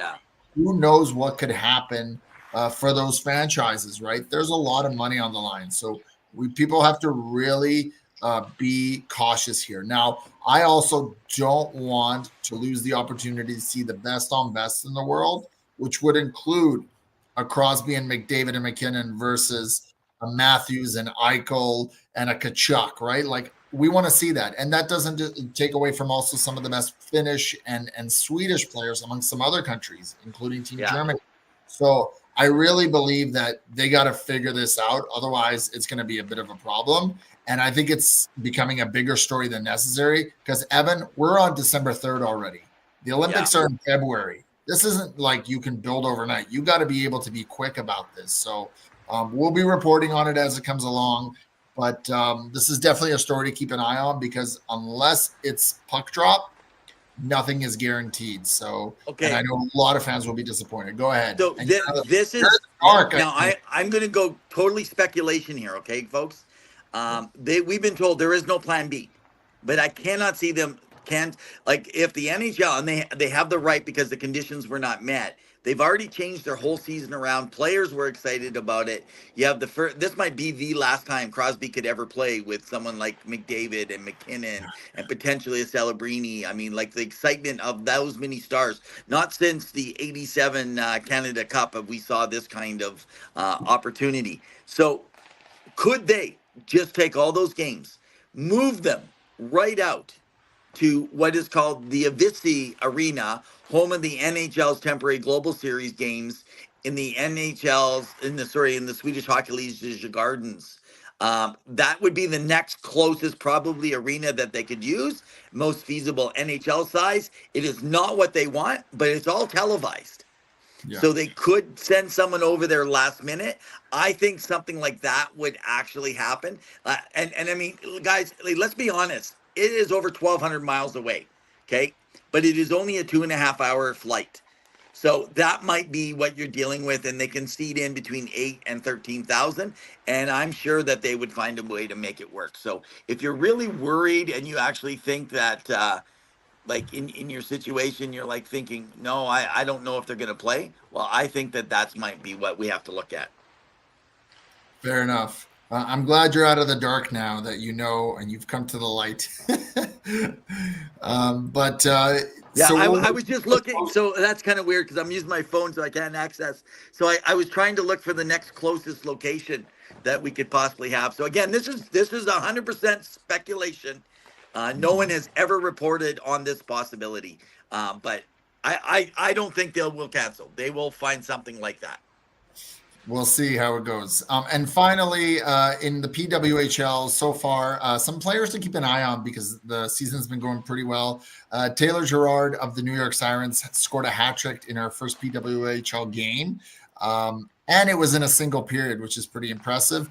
who knows what could happen for those franchises, right? There's a lot of money on the line. So people have to really be cautious here. Now, I also don't want to lose the opportunity to see the best on best in the world, which would include a Crosby and McDavid and McKinnon versus a Matthews and Eichel and a Kachuk, right? Like, we want to see that. And that doesn't take away from also some of the best Finnish and Swedish players among some other countries, including Team Germany. So I really believe that they got to figure this out. Otherwise, it's going to be a bit of a problem. And I think it's becoming a bigger story than necessary because, Evan, we're on December 3rd already. The Olympics are in February. This isn't like you can build overnight. You got to be able to be quick about this. So we'll be reporting on it as it comes along. But this is definitely a story to keep an eye on because unless it's puck drop, nothing is guaranteed. So and I know a lot of fans will be disappointed. Go ahead. So this is dark. Now I'm going to go totally speculation here, okay, folks? We've been told there is no plan B, but I cannot see them if the NHL, and they have the right because the conditions were not met. They've already changed their whole season around. Players were excited about it. You have this might be the last time Crosby could ever play with someone like McDavid and McKinnon and potentially a Celebrini. I mean, like the excitement of those many stars. Not since the 87 Canada Cup have we saw this kind of opportunity. So could they just take all those games, move them right out to what is called the Avicii Arena, home of the NHL's temporary Global Series games in the in the Swedish Hockey League's Gardens. That would be the next closest probably arena that they could use, most feasible NHL size. It is not what they want, but it's all televised. Yeah. So they could send someone over there last minute. I think something like that would actually happen. And I mean, guys, let's be honest. It is over 1,200 miles away, okay? But it is only a 2.5-hour flight. So that might be what you're dealing with, and they can seat in between 8 and 13,000, and I'm sure that they would find a way to make it work. So if you're really worried and you actually think that, like in your situation, you're like thinking, no, I don't know if they're going to play. Well, I think that might be what we have to look at. Fair enough. I'm glad you're out of the dark now that you know and you've come to the light. I was just looking. So that's kind of weird because I'm using my phone so I can't access. So I was trying to look for the next closest location that we could possibly have. So again, this is 100% speculation. No one has ever reported on this possibility. But I don't think will cancel. They will find something like that. We'll see how it goes. And finally, in the PWHL so far, some players to keep an eye on because the season's been going pretty well. Taylor Gerard of the New York Sirens scored a hat trick in her first PWHL game. And it was in a single period, which is pretty impressive.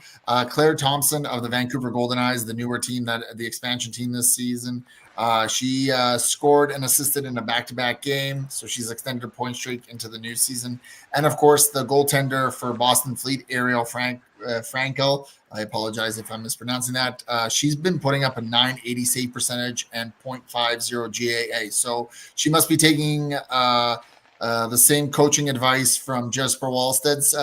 Claire Thompson of the Vancouver Golden Eyes, the newer team, the expansion team this season, she scored and assisted in a back-to-back game, so she's extended her point streak into the new season. And of course, the goaltender for Boston Fleet, Ariel Frankel. I apologize if I'm mispronouncing that. She's been putting up a .980 save percentage and .50 GAA. So she must be taking the same coaching advice from Jesper Wallsted's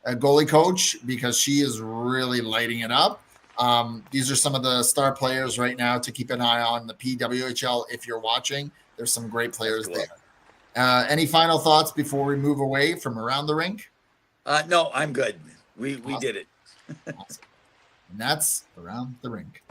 goalie coach, because she is really lighting it up. These are some of the star players right now to keep an eye on the PWHL. If you're watching, there's some great players there. Any final thoughts before we move away from around the rink? No, I'm good. We Awesome. did it. Awesome. And that's around the rink.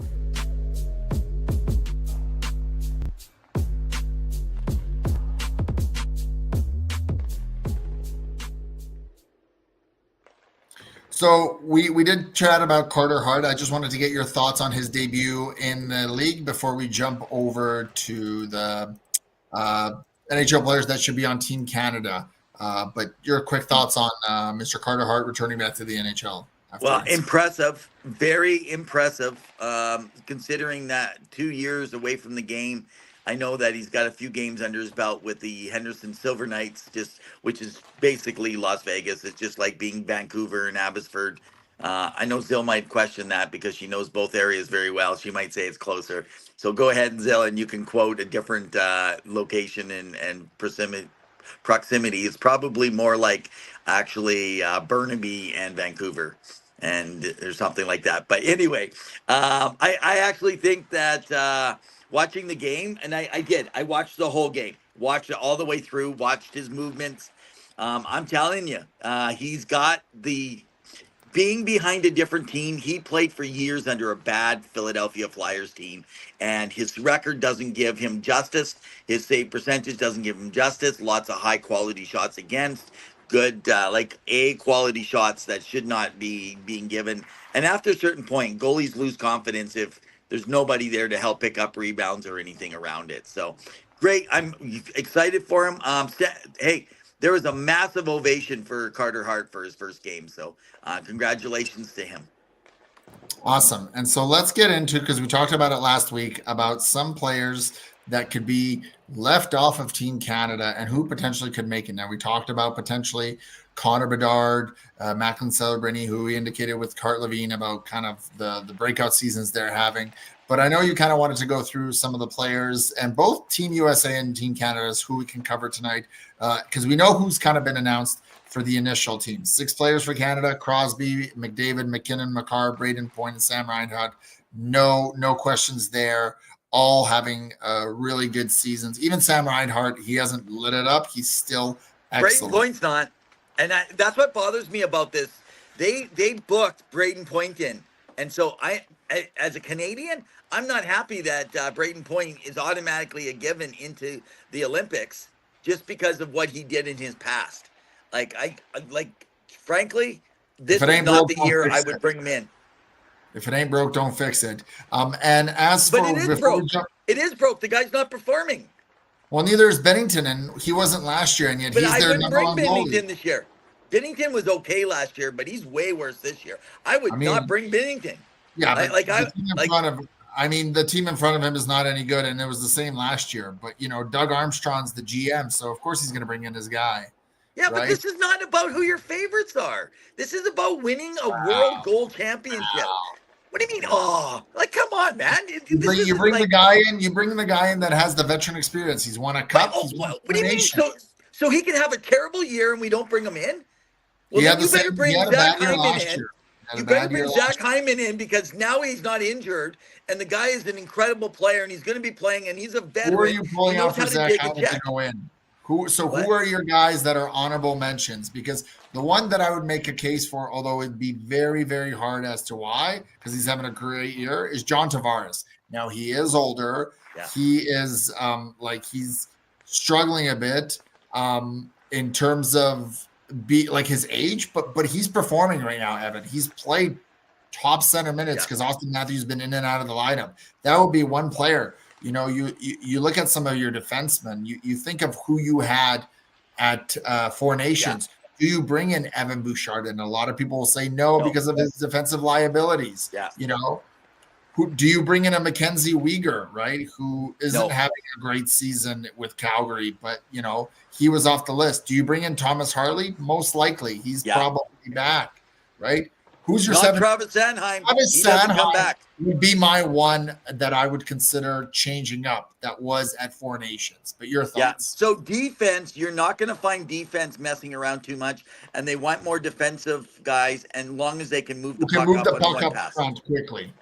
So we did chat about Carter Hart. I just wanted to get your thoughts on his debut in the league before we jump over to the NHL players that should be on Team Canada. But your quick thoughts on Mr. Carter Hart returning back to the NHL. Well, impressive, very impressive, considering that 2 years away from the game. I know that he's got a few games under his belt with the Henderson Silver Knights, which is basically Las Vegas. It's just like being Vancouver and Abbotsford. I know Zill might question that because she knows both areas very well. She might say it's closer. So go ahead, Zill, and you can quote a different location and proximity. It's probably more like actually Burnaby and Vancouver, or something like that. But anyway, I actually think that watching the game, and I watched the whole game, watched it all the way through, watched his movements. I'm telling you, he's got being behind a different team. He played for years under a bad Philadelphia Flyers team, and his record doesn't give him justice. His save percentage doesn't give him justice. Lots of high quality shots against, good like A quality shots that should not be being given. And after a certain point, goalies lose confidence if there's nobody there to help pick up rebounds or anything around it. So great. I'm excited for him. Hey, there was a massive ovation for Carter Hart for his first game. So congratulations to him. Awesome. And so let's get into, because we talked about it last week, about some players that could be left off of Team Canada and who potentially could make it. Now, we talked about potentially Connor Bedard, Macklin Celebrini, who we indicated with Cart Levine about kind of the breakout seasons they're having. But I know you kind of wanted to go through some of the players, and both Team USA and Team Canada's who we can cover tonight, because we know who's kind of been announced for the initial team. 6 players for Canada: Crosby, McDavid, McKinnon, Makar, Braden Point, and Sam Reinhart. No questions there. All having really good seasons. Even Sam Reinhart, he hasn't lit it up. He's still excellent. Braden Point's not. And that's what bothers me about this. They booked Braden Point in. And so I as a Canadian, I'm not happy that Braden Point is automatically a given into the Olympics just because of what he did in his past. Frankly, this is not the year I would bring him in. If it ain't broke, don't fix it. And as but for it is broke. It is broke. The guy's not performing. Well, neither is Bennington, and he wasn't last year, and yet but he's their number one goalie. I wouldn't bring Bennington this year. Bennington was okay last year, but he's way worse this year. I would not bring Bennington. Yeah, the team in front of him is not any good, and it was the same last year. But Doug Armstrong's the GM, so of course he's going to bring in his guy. Yeah, right? But this is not about who your favorites are. This is about winning a world gold championship. Wow. What do you mean? Oh, come on, man! You bring the guy in. You bring the guy in that has the veteran experience. He's won a cup. What do you mean? So he can have a terrible year and we don't bring him in? Well, then you better bring Zach Hyman in. You better bring Zach Hyman in because now he's not injured, and the guy is an incredible player, and he's going to be playing, and he's a veteran. Who are you pulling out for Zach Hyman to go in? Who are your guys that are honorable mentions? Because the one that I would make a case for, although it'd be very, very hard as to why, because he's having a great year, is John Tavares. Now, he is older. Yeah. He is he's struggling a bit in terms of be like his age, but he's performing right now, Evan. He's played top center minutes because Austin Matthews has been in and out of the lineup. That would be one player. You know, you look at some of your defensemen, you think of who you had at Four Nations. Do you bring in Evan Bouchard? And a lot of people will say no because of his defensive liabilities. You know, who do you bring in a Mackenzie Weegar, right? Who isn't having a great season with Calgary, but you know, he was off the list. Do you bring in Thomas Harley? Most likely he's probably back, right? Who's your seventh? Travis Sanheim. Travis Sanheim would be my one that I would consider changing up. That was at Four Nations. But your thoughts? Yeah. So defense, you're not going to find defense messing around too much, and they want more defensive guys. And long as they can move the puck up front quickly.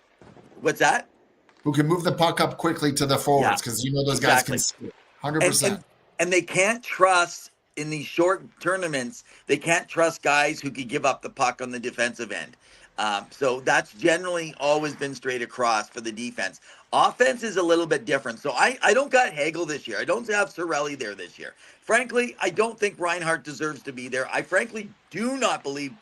What's that? Who can move the puck up quickly to the forwards because you know those guys can 100%. And they can't trust. In these short tournaments, they can't trust guys who could give up the puck on the defensive end. So that's generally always been straight across for the defense. Offense is a little bit different. So I don't got Hagel this year. I don't have Cirelli there this year. Frankly, I don't think Reinhart deserves to be there. I frankly do not believe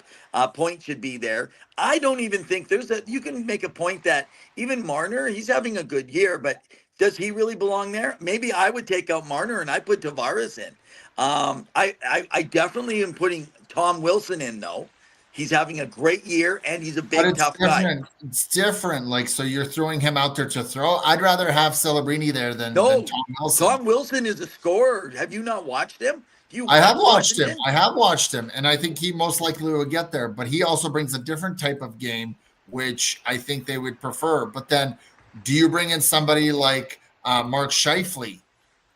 Point should be there. I don't even think you can make a point that even Marner, he's having a good year, but does he really belong there? Maybe I would take out Marner and I put Tavares in. I definitely am putting Tom Wilson in though. He's having a great year and he's a big tough guy. It's different. Like, so you're throwing him out there to throw. I'd rather have Celebrini there than Tom Wilson. Tom Wilson is a scorer. Have you not watched him? I have watched him. I have watched him, and I think he most likely will get there. But he also brings a different type of game, which I think they would prefer. But then, do you bring in somebody like Mark Scheifele?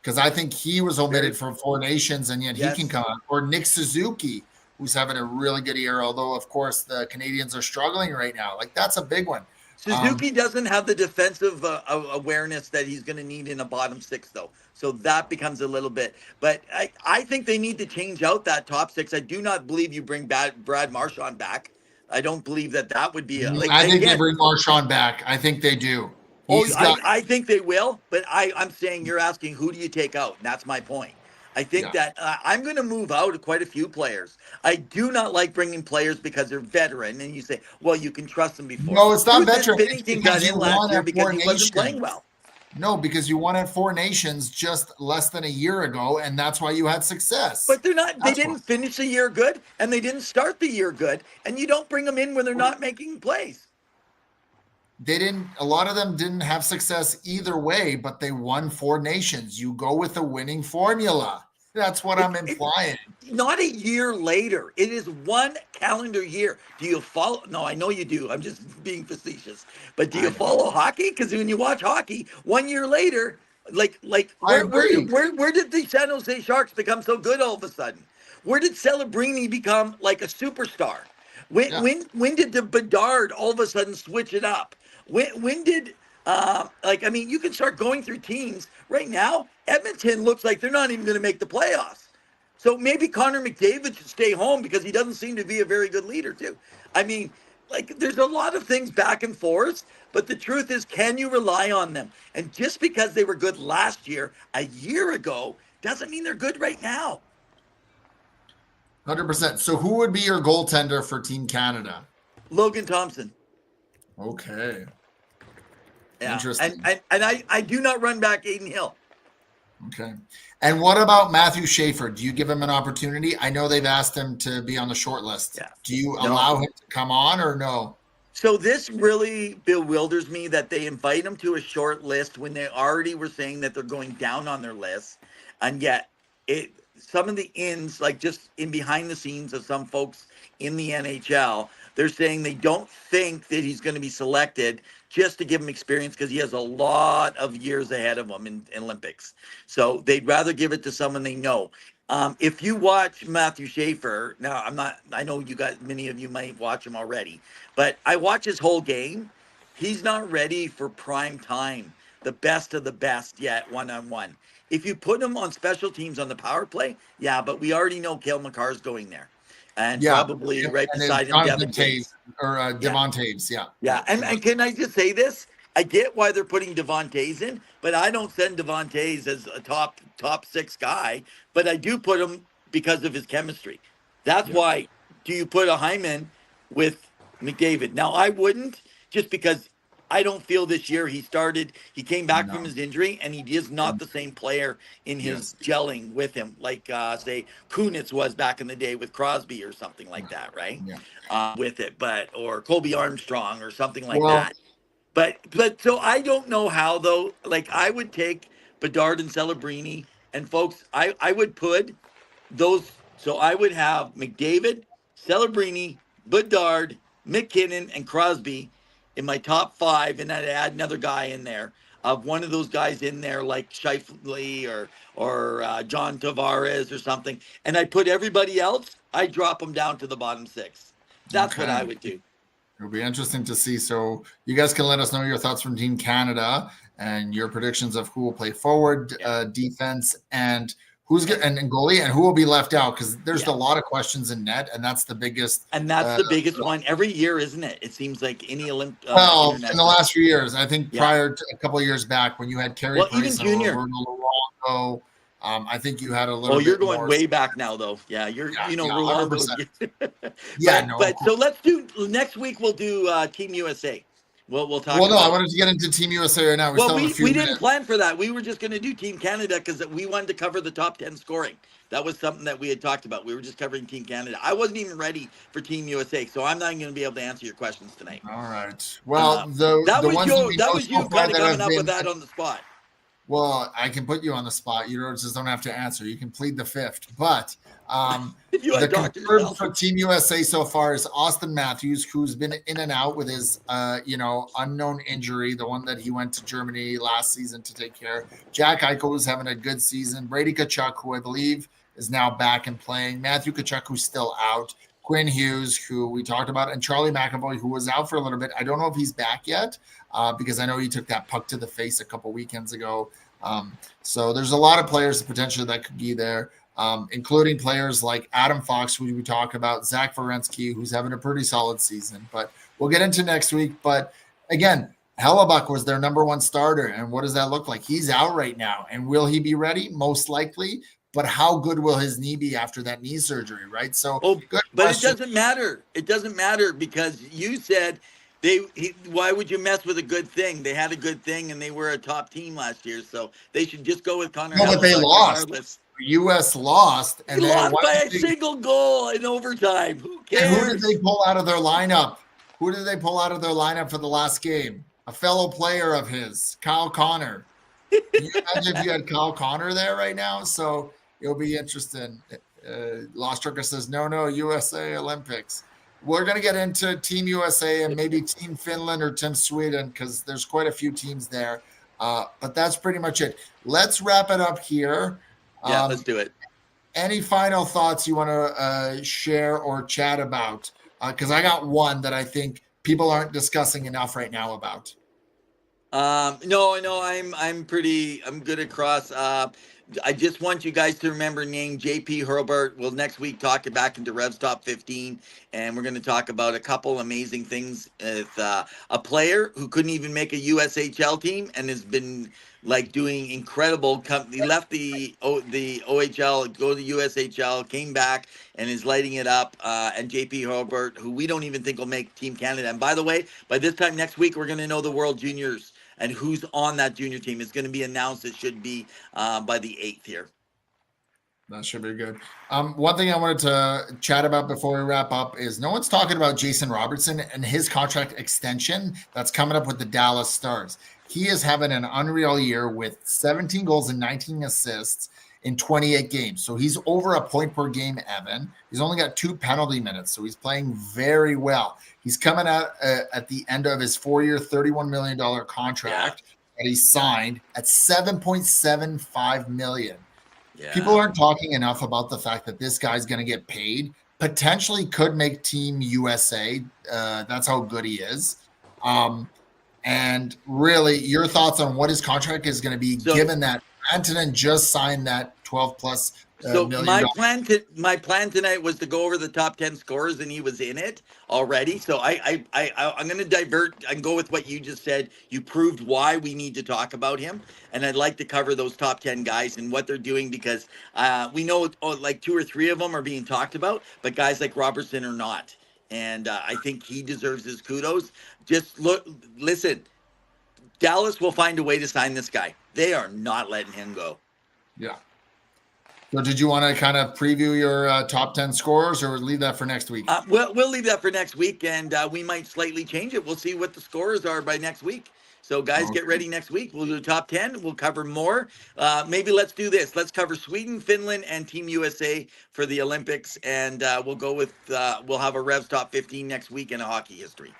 Because I think he was omitted from Four Nations, and yet he can come on. Or Nick Suzuki, who's having a really good year, although, of course, the Canadians are struggling right now. Like, that's a big one. Suzuki doesn't have the defensive awareness that he's going to need in a bottom six, though. So that becomes a little bit. But I think they need to change out that top six. I do not believe you bring Brad Marchand back. I don't believe that would be I think they bring Marchand back. I think they do. I think they will, but I'm saying you're asking who do you take out? And that's my point. I think that I'm going to move out quite a few players. I do not like bringing players because they're veteran, and you say, well, you can trust them before. No, it's not veteran. Binnington got in last year because he wasn't playing well. No, because you won at Four Nations just less than a year ago, and that's why you had success. But they're not. They didn't finish the year good, and they didn't start the year good, and you don't bring them in when they're not making plays. They didn't. A lot of them didn't have success either way, but they won Four Nations. You go with the winning formula. That's what I'm implying. Not a year later. It is one calendar year. Do you follow? No, I know you do. I'm just being facetious. But do you follow hockey? Because when you watch hockey, 1 year later, where did the San Jose Sharks become so good all of a sudden? Where did Celebrini become like a superstar? When did the Bedard all of a sudden switch it up? When did you can start going through teams right now. Edmonton looks like they're not even going to make the playoffs. So maybe Connor McDavid should stay home because he doesn't seem to be a very good leader too. I mean, there's a lot of things back and forth, but the truth is, can you rely on them? And just because they were good last year, a year ago, doesn't mean they're good right now. 100%. So who would be your goaltender for Team Canada? Logan Thompson. Okay. Yeah. Interesting. And I do not run back Aiden Hill. Okay. And what about Matthew Schaefer? Do you give him an opportunity? I know they've asked him to be on the short list. Yeah. Do you allow him to come on or no? So this really bewilders me that they invite him to a short list when they already were saying that they're going down on their list. And yet some of the ins, like just in behind the scenes of some folks in the NHL, they're saying they don't think that he's going to be selected just to give him experience because he has a lot of years ahead of him in Olympics. So they'd rather give it to someone they know. If you watch Matthew Schaefer, now I know many of you might watch him already, but I watch his whole game. He's not ready for prime time, the best of the best yet, one-on-one. If you put him on special teams on the power play, but we already know Cale Makar's going there. And probably right beside him, Devon Toews. Devon Toews, Yeah, and can I just say this? I get why they're putting Devon Toews in, but I don't send Devon Toews as a top six guy, but I do put him because of his chemistry. That's why do you put a Hyman with McDavid? Now, I wouldn't, just because I don't feel this year he came back from No. his injury, and he is not the same player in his Yes. gelling with him, like, say, Kunitz was back in the day with Crosby or something like that, right? Yeah. With it, or Colby Armstrong or something like Well, that. But so I don't know how, though. Like, I would take Bedard and Celebrini, and folks, I would put those. So I would have McDavid, Celebrini, Bedard, McKinnon, and Crosby in my top five, and I'd add another guy in there. Of one of those guys in there, like Scheifele or John Tavares or something, and I put everybody else. I drop them down to the bottom six. That's what okay. I would do. It'll be interesting to see. So you guys can let us know your thoughts from Team Canada and your predictions of who will play forward, defense, and who's good, and goalie, and who will be left out, because there's a lot of questions in net, and that's the biggest. And that's the biggest one every year, isn't it? It seems like any well, in the last few years, I think prior to a couple of years back when you had Carey Price even Junior. Luongo, I think you had a little. You're going way back now, though. Yeah, Rolando. But so let's do next week. We'll do Team USA. We'll talk. Well, no, I wanted to get into Team USA right now. We didn't plan for that. We were just going to do Team Canada because we wanted to cover the top 10 scoring. That was something that we had talked about. We were just covering Team Canada. I wasn't even ready for Team USA, so I'm not going to be able to answer your questions tonight. All right. Well, that was you kind of coming up with that on the spot. Well, I can put you on the spot. You just don't have to answer. You can plead the fifth. But the confirmed for Team USA so far is Austin Matthews, who's been in and out with his, unknown injury, the one that he went to Germany last season to take care. Jack Eichel is having a good season. Brady Tkachuk, who I believe is now back and playing. Matthew Tkachuk, who's still out. Quinn Hughes, who we talked about, and Charlie McAvoy, who was out for a little bit. I don't know if he's back yet because I know he took that puck to the face a couple weekends ago. So there's a lot of players potentially that could be there, including players like Adam Fox, who we talk about, Zach Werenski, who's having a pretty solid season. But we'll get into next week. But again, Hellebuck was their number one starter. And what does that look like? He's out right now. And will he be ready? Most likely. But how good will his knee be after that knee surgery, right? So, but it doesn't matter. It doesn't matter because you said why would you mess with a good thing? They had a good thing and they were a top team last year, so they should just go with Connor. No, but they lost. The U.S. lost, and they lost by a single goal in overtime. Who cares? And who did they pull out of their lineup? Who did they pull out of their lineup for the last game? A fellow player of his, Kyle Connor. Can you imagine if you had Kyle Connor there right now? So it'll be interesting. Lost Trucker says, no, USA Olympics. We're going to get into Team USA and maybe Team Finland or Team Sweden because there's quite a few teams there. But that's pretty much it. Let's wrap it up here. Yeah, let's do it. Any final thoughts you want to share or chat about? Because I got one that I think people aren't discussing enough right now about. No, I'm good across. I just want you guys to remember name JP Hurlburt. We'll next week talk it back into Revs Top 15, and we're going to talk about a couple amazing things with a player who couldn't even make a USHL team and has been like doing incredible. He left the OHL, go to the USHL, came back and is lighting it up. And JP Hurlburt, who we don't even think will make Team Canada. And by the way, by this time next week, we're going to know the World Juniors. And who's on that junior team is going to be announced. It should be by the 8th here. That should be good. One thing I wanted to chat about before we wrap up is no one's talking about Jason Robertson and his contract extension that's coming up with the Dallas Stars. He is having an unreal year with 17 goals and 19 assists in 28 games. So he's over a point per game, Evan. He's only got 2 penalty minutes, so he's playing very well. He's coming out at the end of his 4-year, $31 million contract that he signed at $7.75 million. Yeah. People aren't talking enough about the fact that this guy's going to get paid, potentially could make Team USA. That's how good he is. And really, your thoughts on what his contract is going to be, given that Antonin just signed that 12-plus So $1 million. my plan tonight was to go over the top 10 scores, and he was in it already. So I'm going to divert and go with what you just said. You proved why we need to talk about him, and I'd like to cover those top 10 guys and what they're doing, because we know like 2 or 3 of them are being talked about, but guys like Robertson are not. And I think he deserves his kudos. Just listen, Dallas will find a way to sign this guy. They are not letting him go. Yeah. So did you want to kind of preview your top 10 scores, or leave that for next week? We'll leave that for next week, and we might slightly change it. We'll see what the scores are by next week. So guys, get ready next week. We'll do top 10. We'll cover more. Maybe let's do this. Let's cover Sweden, Finland, and Team USA for the Olympics, and we'll go with we'll have a Revs top 15 next week in a hockey history.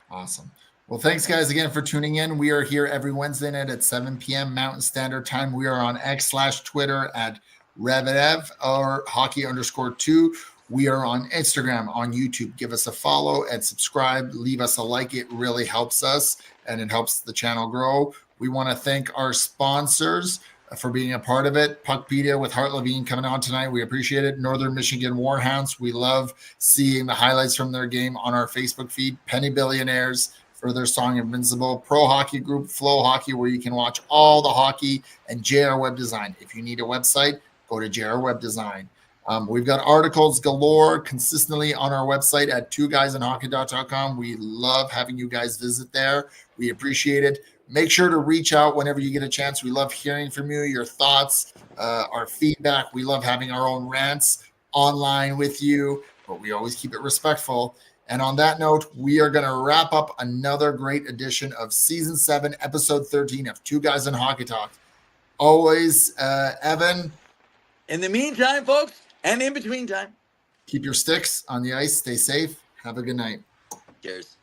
Awesome. Well, thanks, guys, again for tuning in. We are here every Wednesday night at 7 p.m. Mountain Standard Time. We are on X/Twitter at Rev or hockey_2. We are on Instagram, on YouTube. Give us a follow and subscribe. Leave us a like. It really helps us, and it helps the channel grow. We want to thank our sponsors for being a part of it. Puckpedia with Hart Levine coming on tonight. We appreciate it. Northern Michigan Warhounds. We love seeing the highlights from their game on our Facebook feed. Penny Billionaires for their song Invincible. Pro Hockey Group, Flow Hockey, where you can watch all the hockey, and JR Web Design. If you need a website, go to JR Web Design. We've got articles galore consistently on our website at twoguysinhockey.com. We love having you guys visit there. We appreciate it. Make sure to reach out whenever you get a chance. We love hearing from you, your thoughts, our feedback. We love having our own rants online with you, but we always keep it respectful. And on that note, we are going to wrap up another great edition of Season 7, Episode 13 of Two Guys in Hockey Talk. Always, Evan. In the meantime, folks, and in between time, keep your sticks on the ice. Stay safe. Have a good night. Cheers.